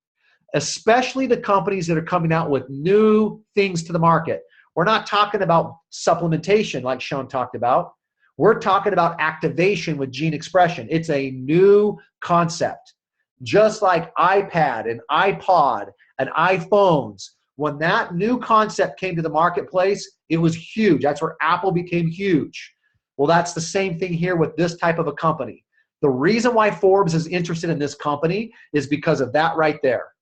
especially the companies that are coming out with new things to the market. We're not talking about supplementation like Sean talked about. We're talking about activation with gene expression. It's a new concept. Just like iPad and iPod and iPhones, when that new concept came to the marketplace, it was huge. That's where Apple became huge. Well, that's the same thing here with this type of a company. The reason why Forbes is interested in this company is because of that right there.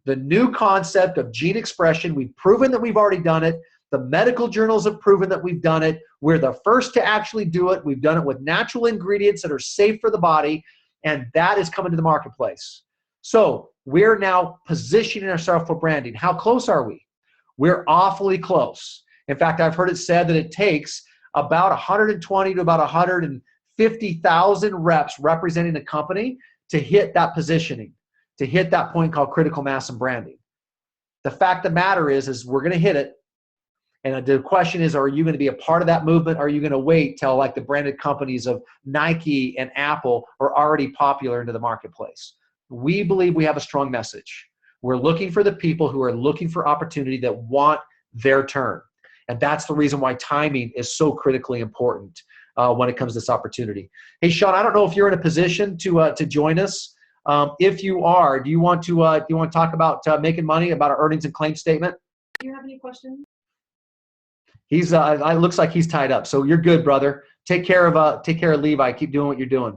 The new concept of gene expression, we've proven that we've already done it. The medical journals have proven that we've done it. We're the first to actually do it. We've done it with natural ingredients that are safe for the body, and that is coming to the marketplace. So we're now positioning ourselves for branding. How close are we? We're awfully close. In fact, I've heard it said that it takes about 120 to about 150,000 reps representing a company to hit that positioning, to hit that point called critical mass and branding. The fact of the matter is we're going to hit it. And the question is, are you going to be a part of that movement? Or are you going to wait till like the branded companies of Nike and Apple are already popular into the marketplace? We believe we have a strong message. We're looking for the people who are looking for opportunity that want their turn. And that's the reason why timing is so critically important when it comes to this opportunity. Hey, Sean, I don't know if you're in a position to join us. If you are, do you want to talk about making money, about our earnings and claim statement? Do you have any questions? He's it looks like he's tied up. So you're good, brother. Take care of Levi. Keep doing what you're doing.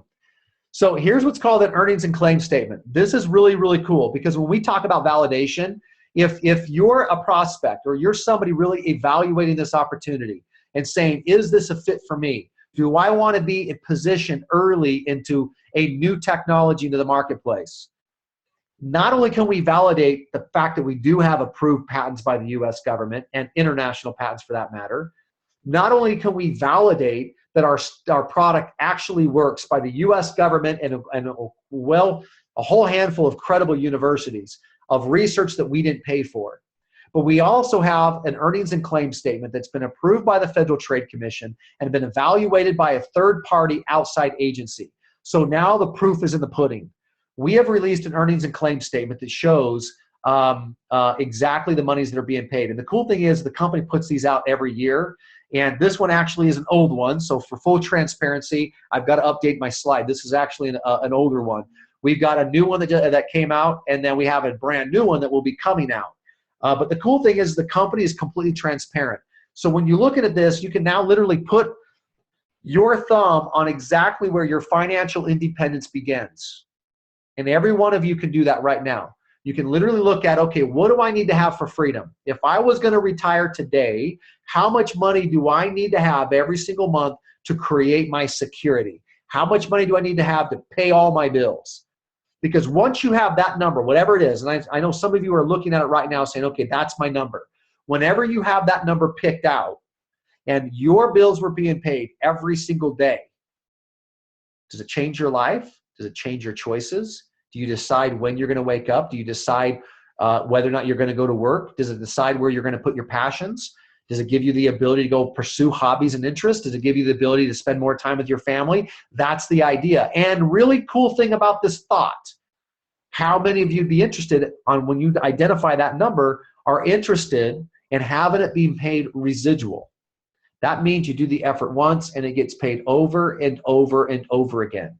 So here's what's called an earnings and claim statement. This is really, really cool because when we talk about validation, if you're a prospect or you're somebody really evaluating this opportunity and saying, is this a fit for me? Do I want to be in position early into a new technology into the marketplace? Not only can we validate the fact that we do have approved patents by the US government and international patents for that matter, not only can we validate that our product actually works by the US government and a whole handful of credible universities of research that we didn't pay for, but we also have an earnings and claim statement that's been approved by the Federal Trade Commission and been evaluated by a third-party outside agency. So now the proof is in the pudding. We have released an earnings and claim statement that shows exactly the monies that are being paid. And the cool thing is the company puts these out every year. And this one actually is an old one. So for full transparency, I've got to update my slide. This is actually an older one. We've got a new one that came out, and then we have a brand new one that will be coming out. But the cool thing is the company is completely transparent. So when you look at this, you can now literally put your thumb on exactly where your financial independence begins. And every one of you can do that right now. You can literally look at, okay, what do I need to have for freedom? If I was going to retire today, how much money do I need to have every single month to create my security? How much money do I need to have to pay all my bills? Because once you have that number, whatever it is, and I know some of you are looking at it right now saying, okay, that's my number. Whenever you have that number picked out and your bills were being paid every single day, does it change your life? Does it change your choices? Do you decide when you're going to wake up? Do you decide whether or not you're going to go to work? Does it decide where you're going to put your passions? Does it give you the ability to go pursue hobbies and interests? Does it give you the ability to spend more time with your family? That's the idea. And really cool thing about this thought, how many of you would be interested on when you identify that number are interested in having it being paid residual? That means you do the effort once and it gets paid over and over and over again.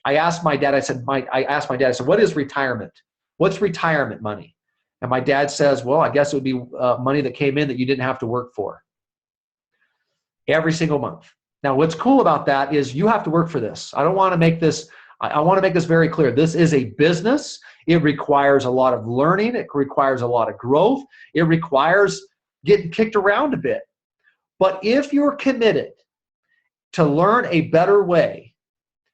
I asked my dad, I said, what is retirement? What's retirement money? And my dad says, well, I guess it would be money that came in that you didn't have to work for every single month. Now, what's cool about that is you have to work for this. I don't want to make this, I want to make this very clear. This is a business. It requires a lot of learning. It requires a lot of growth. It requires getting kicked around a bit. But if you're committed to learn a better way,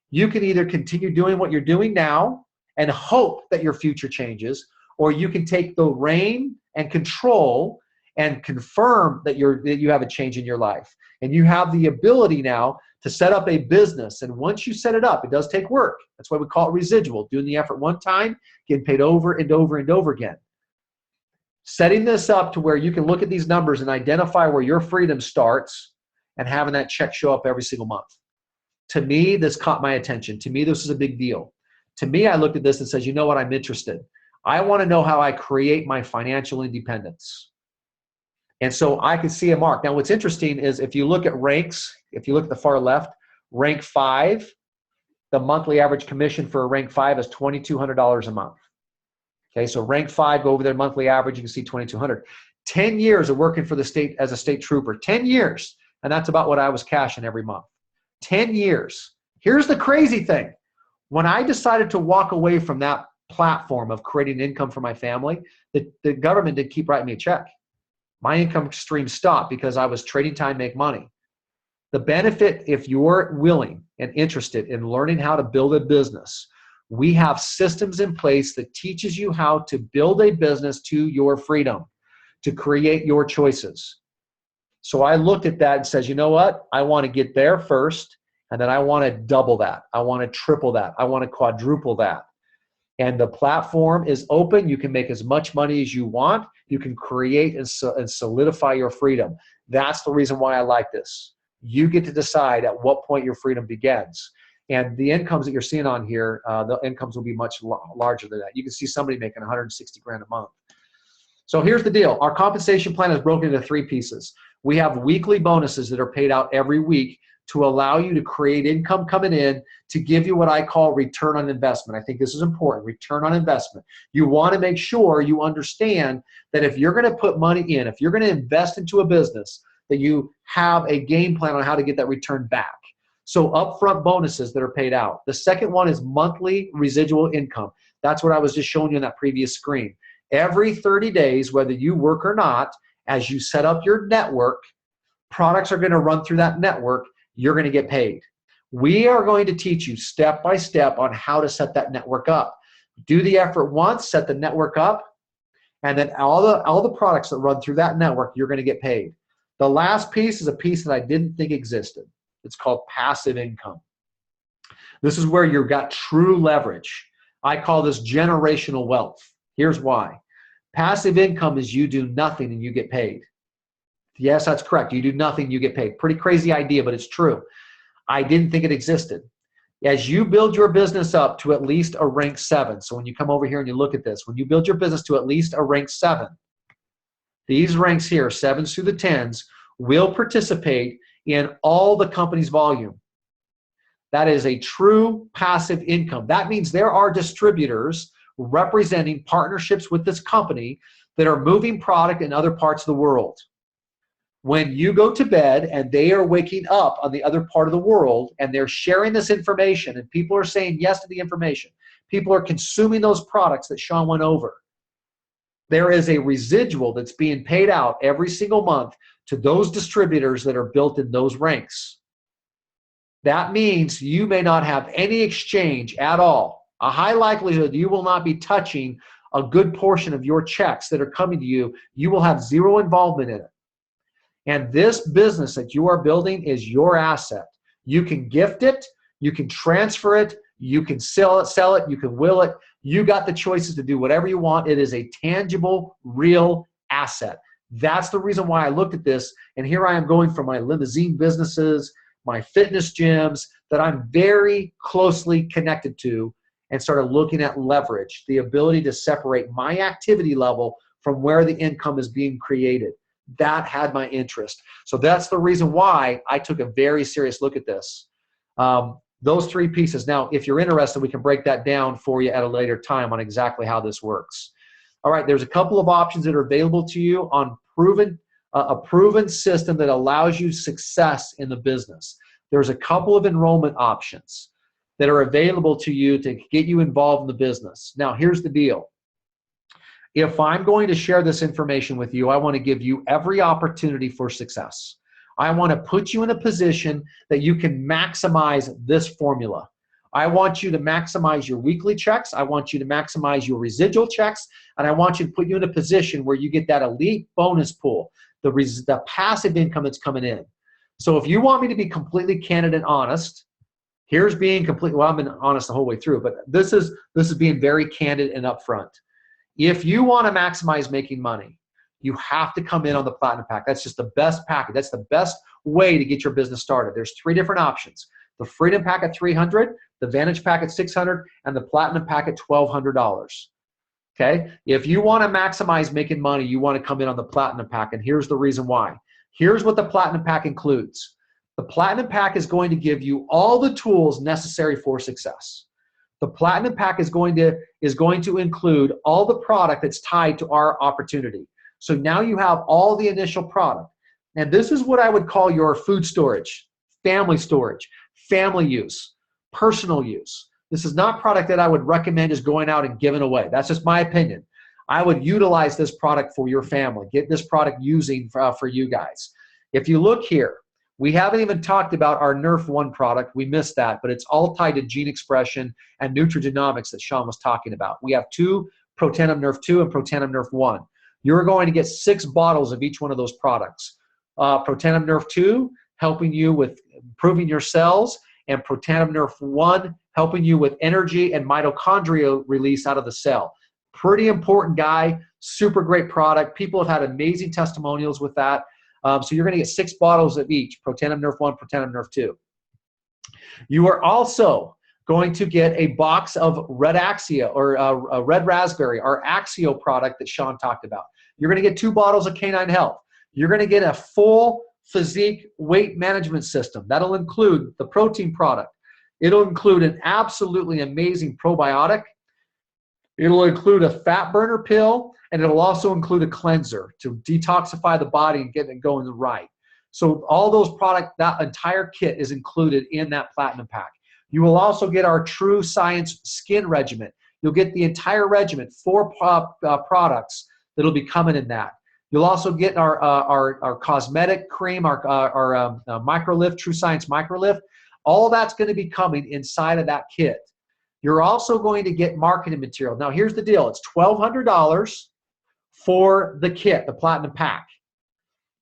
you can either continue doing what you're doing now and hope that your future changes, or you can take the reign and control and confirm that you have a change in your life. And you have the ability now to set up a business. And once you set it up, it does take work. That's why we call it residual, doing the effort one time, getting paid over and over and over again. Setting this up to where you can look at these numbers and identify where your freedom starts and having that check show up every single month. To me, this caught my attention. To me, this is a big deal. To me, I looked at this and says, you know what, I'm interested. I want to know how I create my financial independence. And so I could see a mark. Now, what's interesting is if you look at ranks, if you look at the far left, rank 5, the monthly average commission for a rank 5 is $2,200 a month. Okay, so rank 5, go over their monthly average, you can see $2,200. 10 years of working for the state as a state trooper, 10 years. And that's about what I was cashing every month. 10 years. Here's the crazy thing. When I decided to walk away from that platform of creating income for my family, the government didn't keep writing me a check. My income stream stopped because I was trading time, make money. The benefit, if you're willing and interested in learning how to build a business, we have systems in place that teaches you how to build a business to your freedom, to create your choices. So I looked at that and says, you know what? I want to get there first, and then I want to double that. I want to triple that. I want to quadruple that. And the platform is open. You can make as much money as you want. You can create and solidify your freedom. That's the reason why I like this. You get to decide at what point your freedom begins. And the incomes that you're seeing on here, the incomes will be much larger than that. You can see somebody making 160 grand a month. So here's the deal. Our compensation plan is broken into 3 pieces. We have weekly bonuses that are paid out every week to allow you to create income coming in to give you what I call return on investment. I think this is important, return on investment. You want to make sure you understand that if you're going to put money in, if you're going to invest into a business, that you have a game plan on how to get that return back. So upfront bonuses that are paid out. The second one is monthly residual income. That's what I was just showing you on that previous screen. Every 30 days, whether you work or not, as you set up your network, products are going to run through that network. You're going to get paid. We are going to teach you step by step on how to set that network up. Do the effort once, set the network up, and then all the products that run through that network, you're going to get paid. The last piece is a piece that I didn't think existed. It's called passive income. This is where you've got true leverage. I call this generational wealth. Here's why. Passive income is you do nothing and you get paid. Yes, that's correct. You do nothing, you get paid. Pretty crazy idea, but it's true. I didn't think it existed. As you build your business up to at least a rank 7, so when you come over here and you look at this, when you build your business to at least a rank 7, these ranks here, 7s through the 10s, will participate in all the company's volume. That is a true passive income. That means there are distributors representing partnerships with this company that are moving product in other parts of the world. When you go to bed and they are waking up on the other part of the world and they're sharing this information and people are saying yes to the information, people are consuming those products that Sean went over, there is a residual that's being paid out every single month to those distributors that are built in those ranks. That means you may not have any exchange at all. A high likelihood you will not be touching a good portion of your checks that are coming to you. You will have zero involvement in it. And this business that you are building is your asset. You can gift it, you can transfer it, you can sell it, you can will it. You got the choices to do whatever you want. It is a tangible, real asset. That's the reason why I looked at this. And here I am going from my limousine businesses, my fitness gyms that I'm very closely connected to, and started looking at leverage, the ability to separate my activity level from where the income is being created. That had my interest. So that's the reason why I took a very serious look at this. Those 3 pieces. Now, if you're interested, we can break that down for you at a later time on exactly how this works. All right, there's a couple of options that are available to you on a proven system that allows you success in the business. There's a couple of enrollment options that are available to you to get you involved in the business. Now, here's the deal. If I'm going to share this information with you, I want to give you every opportunity for success. I want to put you in a position that you can maximize this formula. I want you to maximize your weekly checks. I want you to maximize your residual checks. And I want you to put you in a position where you get that elite bonus pool, the passive income that's coming in. So if you want me to be completely candid and honest, here's being completely, well, I've been honest the whole way through, but this is being very candid and upfront. If you want to maximize making money, you have to come in on the Platinum Pack. That's just the best package. That's the best way to get your business started. There's 3 different options. The Freedom Pack at $300, the Vantage Pack at $600, and the Platinum Pack at $1,200. Okay? If you want to maximize making money, you want to come in on the Platinum Pack, and here's the reason why. Here's what the Platinum Pack includes. The Platinum Pack is going to give you all the tools necessary for success. The Platinum Pack is going to include all the product that's tied to our opportunity. So now you have all the initial product. And this is what I would call your food storage, family use, personal use. This is not product that I would recommend is going out and giving away. That's just my opinion. I would utilize this product for your family. Get this product using for you guys. If you look here, we haven't even talked about our Nerf 1 product. We missed that, but it's all tied to gene expression and nutrigenomics that Sean was talking about. We have 2 Protandim Nerf 2 and Protandim Nerf 1. You're going to get 6 bottles of each one of those products. Protandim Nerf 2 helping you with improving your cells, and Protandim Nerf 1 helping you with energy and mitochondrial release out of the cell. Pretty important guy, super great product. People have had amazing testimonials with that. So you're going to get 6 bottles of each, Protandim Nerf 1, Protandim Nerf 2. You are also going to get a box of Red Axia, or a Red Raspberry, our Axio product that Sean talked about. You're going to get 2 bottles of Canine Health. You're going to get a full physique weight management system. That'll include the protein product. It'll include an absolutely amazing probiotic. It'll include a fat burner pill, and it'll also include a cleanser to detoxify the body and get it going right. So all those products, that entire kit is included in that platinum pack. You will also get our True Science Skin Regimen. You'll get the entire regimen, 4 products that'll be coming in that. You'll also get our cosmetic cream, our Microlift, True Science Microlift. All that's going to be coming inside of that kit. You're also going to get marketing material. Now, here's the deal. It's $1,200 for the kit, the platinum pack.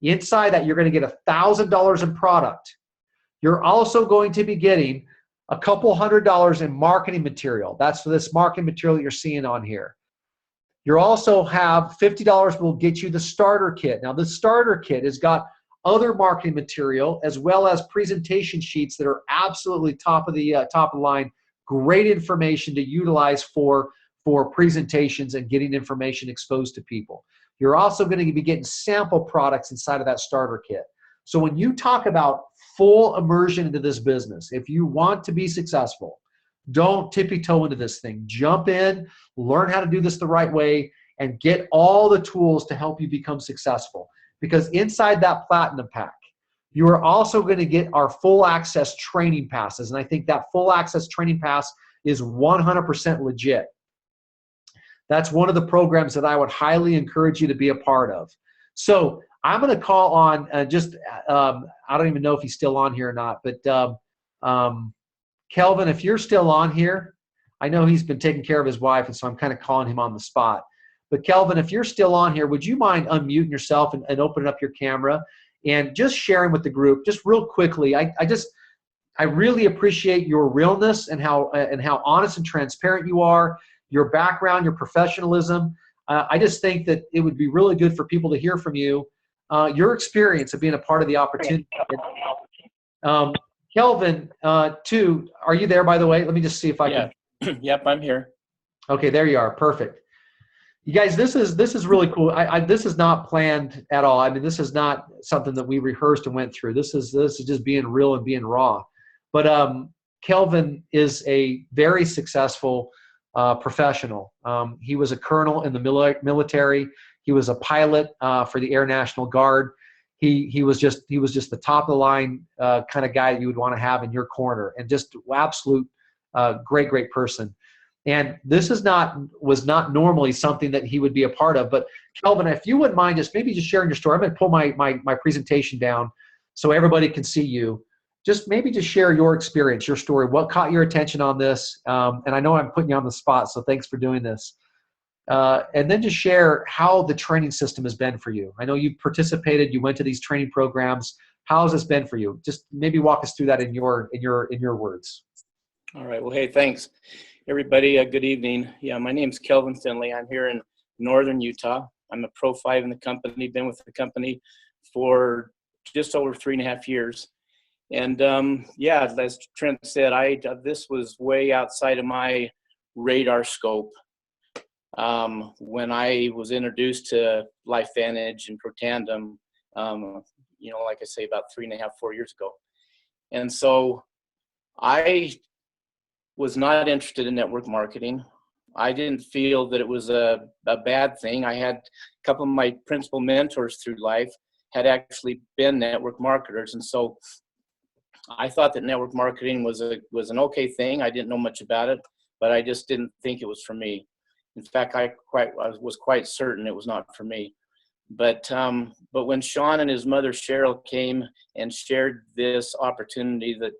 Inside that, you're going to get $1,000 in product. You're also going to be getting a couple $100 in marketing material. That's for this marketing material that you're seeing on here. You also have $50 will get you the starter kit. Now, the starter kit has got other marketing material as well as presentation sheets that are absolutely top of the line. Great information to utilize for presentations and getting information exposed to people. You're also going to be getting sample products inside of that starter kit. So when you talk about full immersion into this business, if you want to be successful, don't tippy-toe into this thing. Jump in, learn how to do this the right way, and get all the tools to help you become successful. Because inside that platinum pack, you are also going to get our full access training passes. And I think that full access training pass is 100% legit. That's one of the programs that I would highly encourage you to be a part of. So I'm going to call on I don't even know if he's still on here or not, but Kelvin, if you're still on here, I know he's been taking care of his wife, and so I'm kind of calling him on the spot. But Kelvin, if you're still on here, would you mind unmuting yourself and opening up your camera and just sharing with the group, just real quickly? I really appreciate your realness and how honest and transparent you are, your background, your professionalism. I just think that it would be really good for people to hear from you, your experience of being a part of the opportunity. Kelvin, too, are you there, by the way? Let me just see if I can. Yep, I'm here. Okay, there you are. Perfect. You guys, this is really cool. This is not planned at all. I mean, this is not something that we rehearsed and went through. This is just being real and being raw. But Kelvin is a very successful professional. He was a colonel in the military. He was a pilot for the Air National Guard. He was just the top of the line kind of guy that you would want to have in your corner, and just absolute great person. And this was not normally something that he would be a part of. But Kelvin, if you wouldn't mind just sharing your story. I'm going to pull my presentation down so everybody can see you. Just share your experience, your story. What caught your attention on this? And I know I'm putting you on the spot, so thanks for doing this. And then just share how the training system has been for you. I know you participated, you went to these training programs. How has this been for you? Just maybe walk us through that in your words. All right. Well, hey, thanks, everybody. Good evening. Yeah, my name's Kelvin Finley. I'm here in northern Utah. I'm a Pro 5 in the company. Been with the company for just over 3.5 years. And as Trent said, this was way outside of my radar scope. When I was introduced to LifeVantage and ProTandem, like I say, about 3.5, 4 years ago. And so I was not interested in network marketing. I didn't feel that it was a bad thing. I had a couple of my principal mentors through life had actually been network marketers. And so I thought that network marketing was an okay thing. I didn't know much about it, but I just didn't think it was for me. In fact, I was quite certain it was not for me. But when Sean and his mother Cheryl came and shared this opportunity, that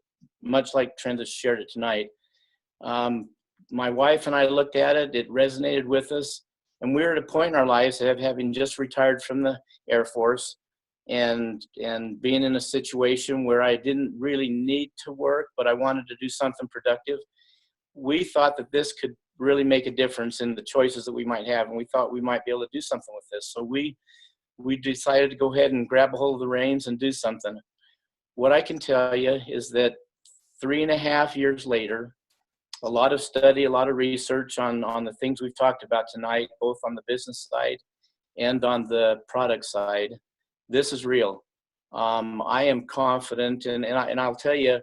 much like Trent has shared it tonight, my wife and I looked at it. It resonated with us, and we were at a point in our lives of having just retired from the Air Force, and being in a situation where I didn't really need to work, but I wanted to do something productive. We thought that this could really make a difference in the choices that we might have, and we thought we might be able to do something with this. So we decided to go ahead and grab a hold of the reins and do something. What I can tell you is that 3.5 years later, a lot of study, a lot of research on the things we've talked about tonight, both on the business side and on the product side. This is real. I am confident, and I'll tell you,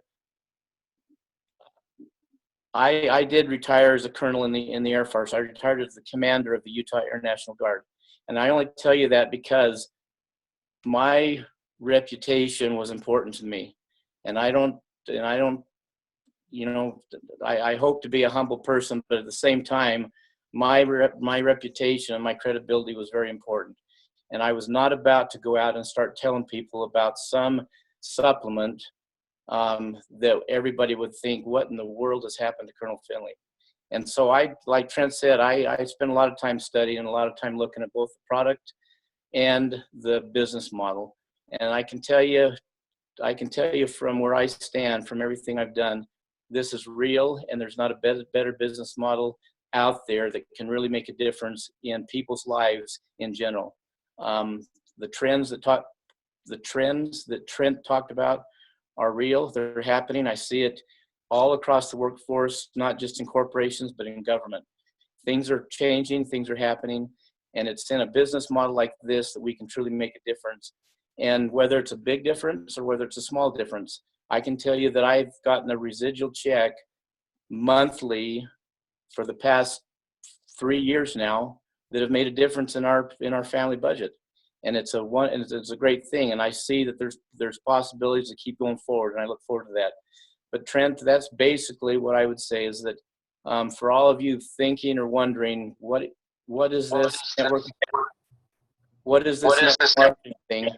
I did retire as a colonel in the Air Force. I retired as the commander of the Utah Air National Guard. And I only tell you that because my reputation was important to me. And I don't, you know, I hope to be a humble person, but at the same time, my reputation and my credibility was very important. And I was not about to go out and start telling people about some supplement that everybody would think, what in the world has happened to Colonel Finley? And so like Trent said, I spent a lot of time studying and a lot of time looking at both the product and the business model. And I can tell you from where I stand, from everything I've done, this is real, and there's not a better business model out there that can really make a difference in people's lives in general. The trends that Trent talked about are real. They're happening. I see it all across the workforce, not just in corporations, but in government. Things are changing, things are happening, and it's in a business model like this that we can truly make a difference. And whether it's a big difference or whether it's a small difference, I can tell you that I've gotten a residual check monthly for the past 3 years now that have made a difference in our family budget. And it's a great thing. And I see that there's possibilities to keep going forward, and I look forward to that. But Trent, that's basically what I would say is that for all of you thinking or wondering, what is this network? What is this network marketing thing?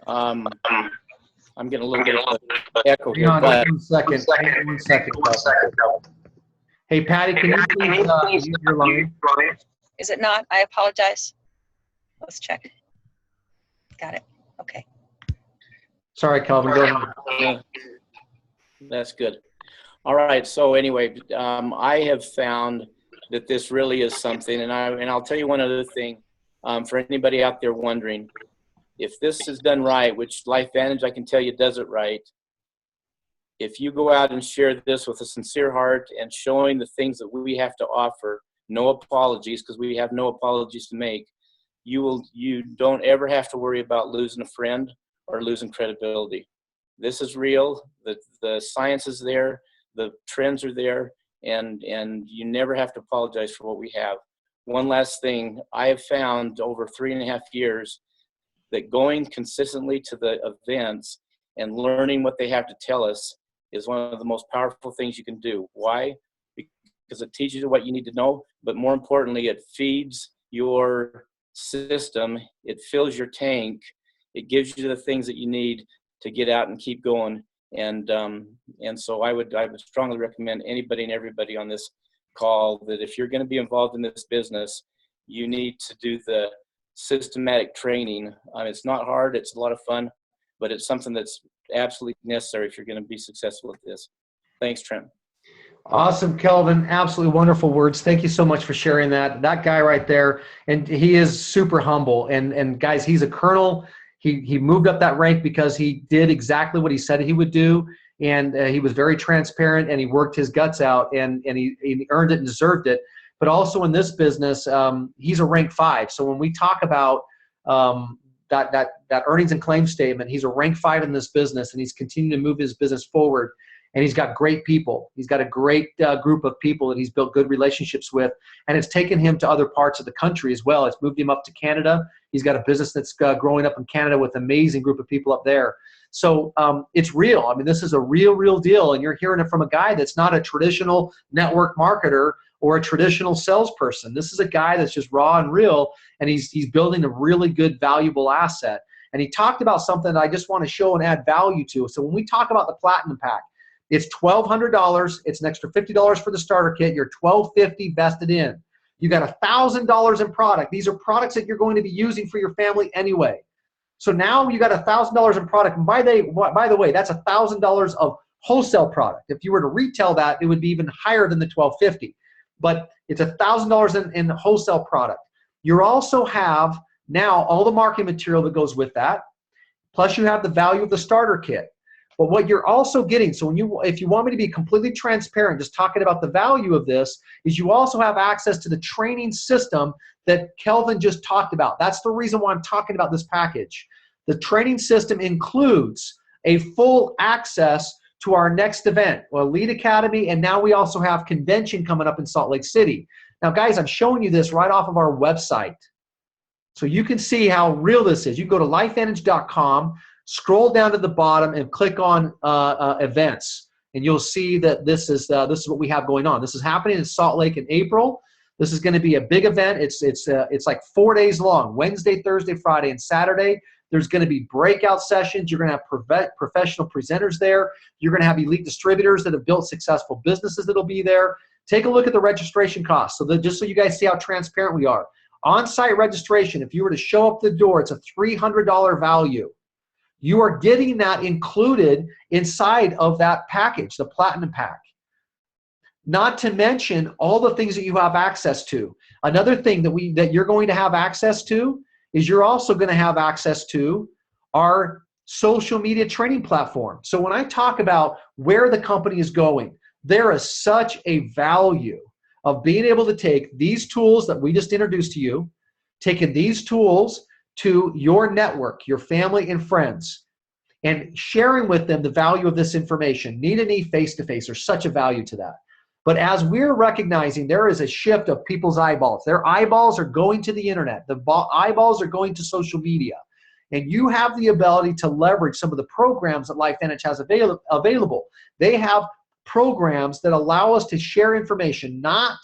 I'm getting a little bit of echo here. Hang on 1 second. One second. Hey, Patty, can you please use your line? Is it not? I apologize. Let's check. Got it. Okay. Sorry, Kelvin. Go ahead. Yeah, that's good. All right. So anyway, I have found that this really is something, and I'll tell you one other thing. For anybody out there wondering, if this is done right, which LifeVantage, I can tell you, does it right. If you go out and share this with a sincere heart and showing the things that we have to offer, no apologies, because we have no apologies to make, you don't ever have to worry about losing a friend or losing credibility. This is real. The science is there. The trends are there, and you never have to apologize for what we have. One last thing, I have found over 3.5 years that going consistently to the events and learning what they have to tell us is one of the most powerful things you can do. Why? Because it teaches you what you need to know, but more importantly, it feeds your system, it fills your tank, it gives you the things that you need to get out and keep going. And so I would strongly recommend anybody and everybody on this call that if you're going to be involved in this business, you need to do the systematic training. It's not hard, it's a lot of fun, but it's something that's absolutely necessary if you're going to be successful at this. Thanks, Trent. Awesome, Kelvin. Absolutely wonderful words. Thank you so much for sharing that. That guy right there, and he is super humble. And guys, he's a colonel. He moved up that rank because he did exactly what he said he would do, and he was very transparent, and he worked his guts out, and he earned it and deserved it. But also in this business, he's a rank 5. So when we talk about that earnings and claims statement, he's a rank 5 in this business, and he's continuing to move his business forward. And he's got great people. He's got a great group of people that he's built good relationships with. And it's taken him to other parts of the country as well. It's moved him up to Canada. He's got a business that's growing up in Canada with an amazing group of people up there. So it's real. I mean, this is a real deal. And you're hearing it from a guy that's not a traditional network marketer or a traditional salesperson. This is a guy that's just raw and real. And he's building a really good, valuable asset. And he talked about something that I just want to show and add value to. So when we talk about the Platinum Pack, it's $1,200. It's an extra $50 for the starter kit. You're $1,250 vested in. You got $1,000 in product. These are products that you're going to be using for your family anyway. So now you got $1,000 in product. And by the way, that's $1,000 of wholesale product. If you were to retail that, it would be even higher than the $1,250. But it's $1,000 in wholesale product. You also have now all the marketing material that goes with that. Plus you have the value of the starter kit. But what you're also getting, so if you want me to be completely transparent, just talking about the value of this, is you also have access to the training system that Kelvin just talked about. That's the reason why I'm talking about this package. The training system includes a full access to our next event, Elite Academy, and now we also have convention coming up in Salt Lake City. Now, guys, I'm showing you this right off of our website. So you can see how real this is. You go to LifeVantage.com, scroll down to the bottom, and click on events, and you'll see that this is what we have going on. This is happening in Salt Lake in April. This is going to be a big event. It's like 4 days long: Wednesday, Thursday, Friday, and Saturday. There's going to be breakout sessions. You're going to have professional presenters there. You're going to have elite distributors that have built successful businesses that'll be there. Take a look at the registration costs. So just so you guys see how transparent we are. On-site registration, if you were to show up the door, it's a $300 value. You are getting that included inside of that package, the Platinum Pack. Not to mention all the things that you have access to. Another thing that you're going to have access to is you're also going to have access to our social media training platform. So when I talk about where the company is going, there is such a value of being able to take these tools that we just introduced to you, taking these tools to your network, your family and friends, and sharing with them the value of this information. Knee to knee, face to face, there's such a value to that. But as we're recognizing, there is a shift of people's eyeballs. Their eyeballs are going to the internet. The eyeballs are going to social media. And you have the ability to leverage some of the programs that LifeVantage has available. They have programs that allow us to share information, not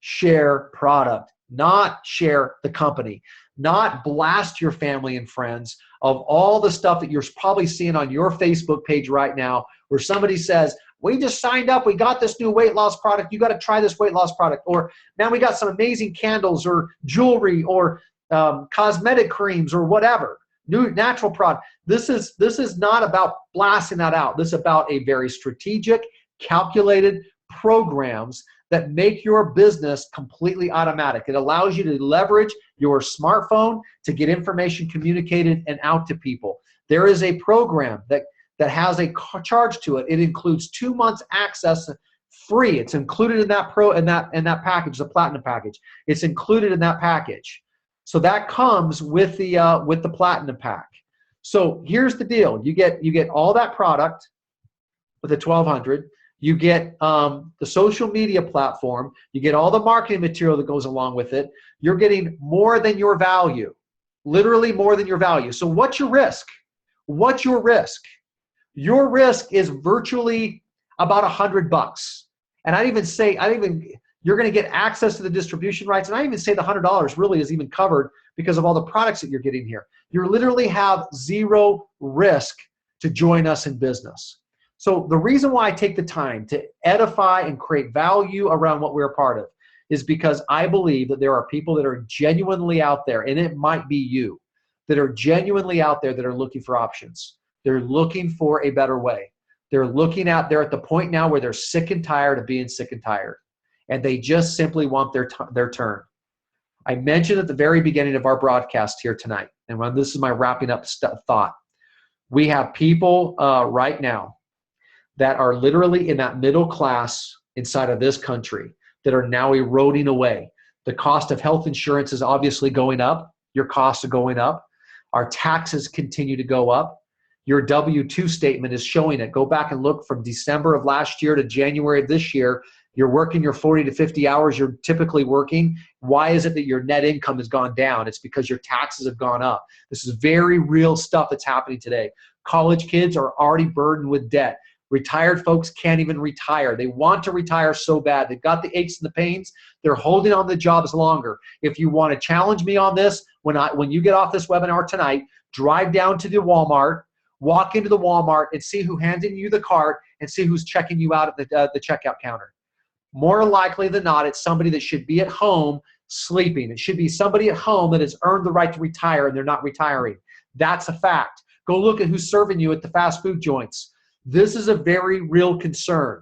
share product, not share the company, not blast your family and friends of all the stuff that you're probably seeing on your Facebook page right now, where somebody says, we just signed up, we got this new weight loss product, you got to try this weight loss product. Or, man, we got some amazing candles or jewelry or cosmetic creams or whatever, new natural product. This is not about blasting that out. This is about a very strategic, calculated programs that make your business completely automatic. It allows you to leverage your smartphone to get information communicated and out to people. There is a program that has a charge to it. It includes 2 months access free. It's included in that that package, the Platinum package. It's included in that package. So that comes with the Platinum pack. So here's the deal: you get all that product with the 1,200. You get the social media platform. You get all the marketing material that goes along with it. You're getting more than your value, literally more than your value. So what's your risk? What's your risk? Your risk is virtually about $100. And you're going to get access to the distribution rights. And I even say the $100 really is even covered because of all the products that you're getting here. You literally have zero risk to join us in business. So the reason why I take the time to edify and create value around what we're a part of is because I believe that there are people that are genuinely out there, and it might be you, that are genuinely out there that are looking for options. They're looking for a better way. They're at the point now where they're sick and tired of being sick and tired, and they just simply want their turn. I mentioned at the very beginning of our broadcast here tonight, and this is my wrapping up thought. We have people right now that are literally in that middle class inside of this country that are now eroding away. The cost of health insurance is obviously going up. Your costs are going up. Our taxes continue to go up. Your W-2 statement is showing it. Go back and look from December of last year to January of this year. You're working your 40 to 50 hours you're typically working. Why is it that your net income has gone down? It's because your taxes have gone up. This is very real stuff that's happening today. College kids are already burdened with debt. Retired folks can't even retire. They want to retire so bad. They've got the aches and the pains. They're holding on the jobs longer. If you want to challenge me on this, when you get off this webinar tonight, drive down to the Walmart, walk into the Walmart and see who handing you the cart and see who's checking you out at the checkout counter. More likely than not, it's somebody that should be at home sleeping. It should be somebody at home that has earned the right to retire and they're not retiring. That's a fact. Go look at who's serving you at the fast food joints. This is a very real concern.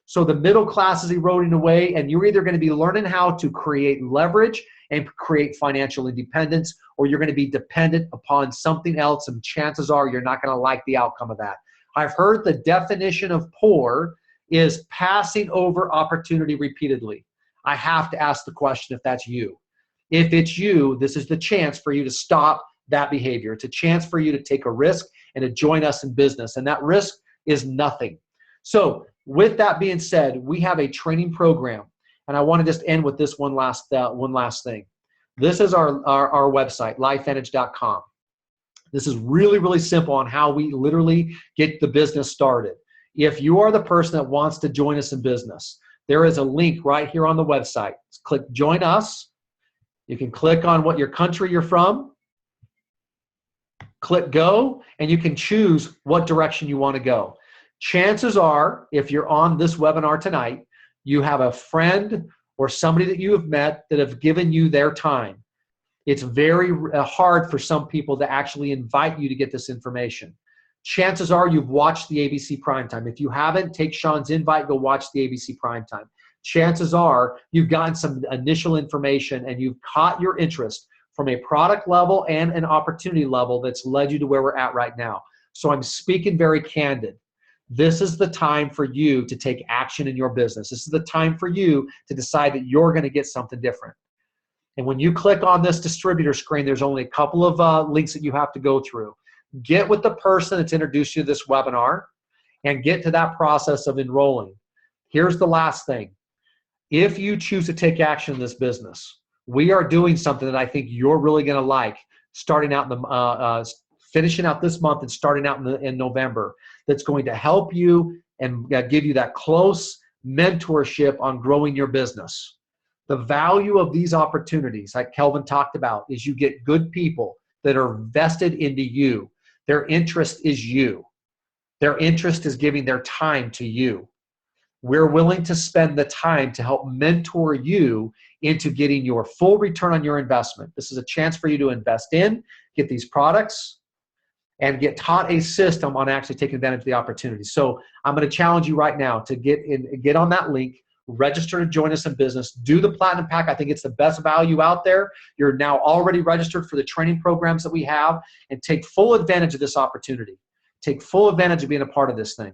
So the middle class is eroding away, and you're either going to be learning how to create leverage and create financial independence, or you're going to be dependent upon something else, and chances are you're not going to like the outcome of that. I've heard the definition of poor is passing over opportunity repeatedly. I have to ask the question if that's you. If it's you, this is the chance for you to stop that behavior. It's a chance for you to take a risk and to join us in business, and that risk is nothing. So with that being said, we have a training program, and I want to just end with this one last thing. This is our website, LifeVantage.com. This is really, really simple on how we literally get the business started. If you are the person that wants to join us in business, there is a link right here on the website. Click Join Us. You can click on what your country you're from. Click Go, and you can choose what direction you want to go. Chances are, if you're on this webinar tonight, you have a friend or somebody that you have met that have given you their time. It's very hard for some people to actually invite you to get this information. Chances are you've watched the ABC Primetime. If you haven't, take Sean's invite, go watch the ABC Primetime. Chances are you've gotten some initial information and you've caught your interest from a product level and an opportunity level that's led you to where we're at right now. So I'm speaking very candid. This is the time for you to take action in your business. This is the time for you to decide that you're going to get something different. And when you click on this distributor screen, there's only a couple of links that you have to go through. Get with the person that's introduced you to this webinar and get to that process of enrolling. Here's the last thing. If you choose to take action in this business, we are doing something that I think you're really going to like, starting out in the finishing out this month and starting out in November. That's going to help you and give you that close mentorship on growing your business. The value of these opportunities, like Kelvin talked about, is you get good people that are vested into you. Their interest is you. Their interest is giving their time to you. We're willing to spend the time to help mentor you into getting your full return on your investment. This is a chance for you to invest in, get these products, and get taught a system on actually taking advantage of the opportunity. So I'm going to challenge you right now to get on that link, register to join us in business, do the Platinum Pack. I think it's the best value out there. You're now already registered for the training programs that we have, and take full advantage of this opportunity. Take full advantage of being a part of this thing.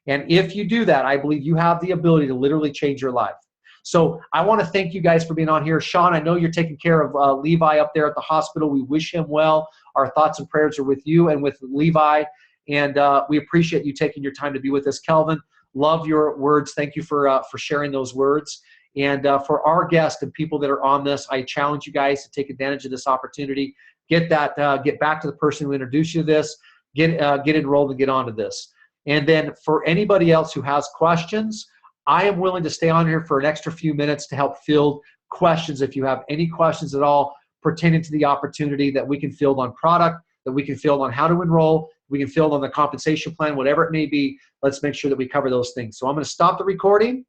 And if you do that, I believe you have the ability to literally change your life. So I want to thank you guys for being on here. Sean, I know you're taking care of Levi up there at the hospital. We wish him well. Our thoughts and prayers are with you and with Levi. And we appreciate you taking your time to be with us. Kelvin, love your words. Thank you for sharing those words. And for our guests and people that are on this, I challenge you guys to take advantage of this opportunity. Get back to the person who introduced you to this. Get enrolled and get onto this. And then for anybody else who has questions, I am willing to stay on here for an extra few minutes to help field questions. If you have any questions at all pertaining to the opportunity, that we can field on product, that we can field on how to enroll, we can field on the compensation plan, whatever it may be, let's make sure that we cover those things. So I'm going to stop the recording.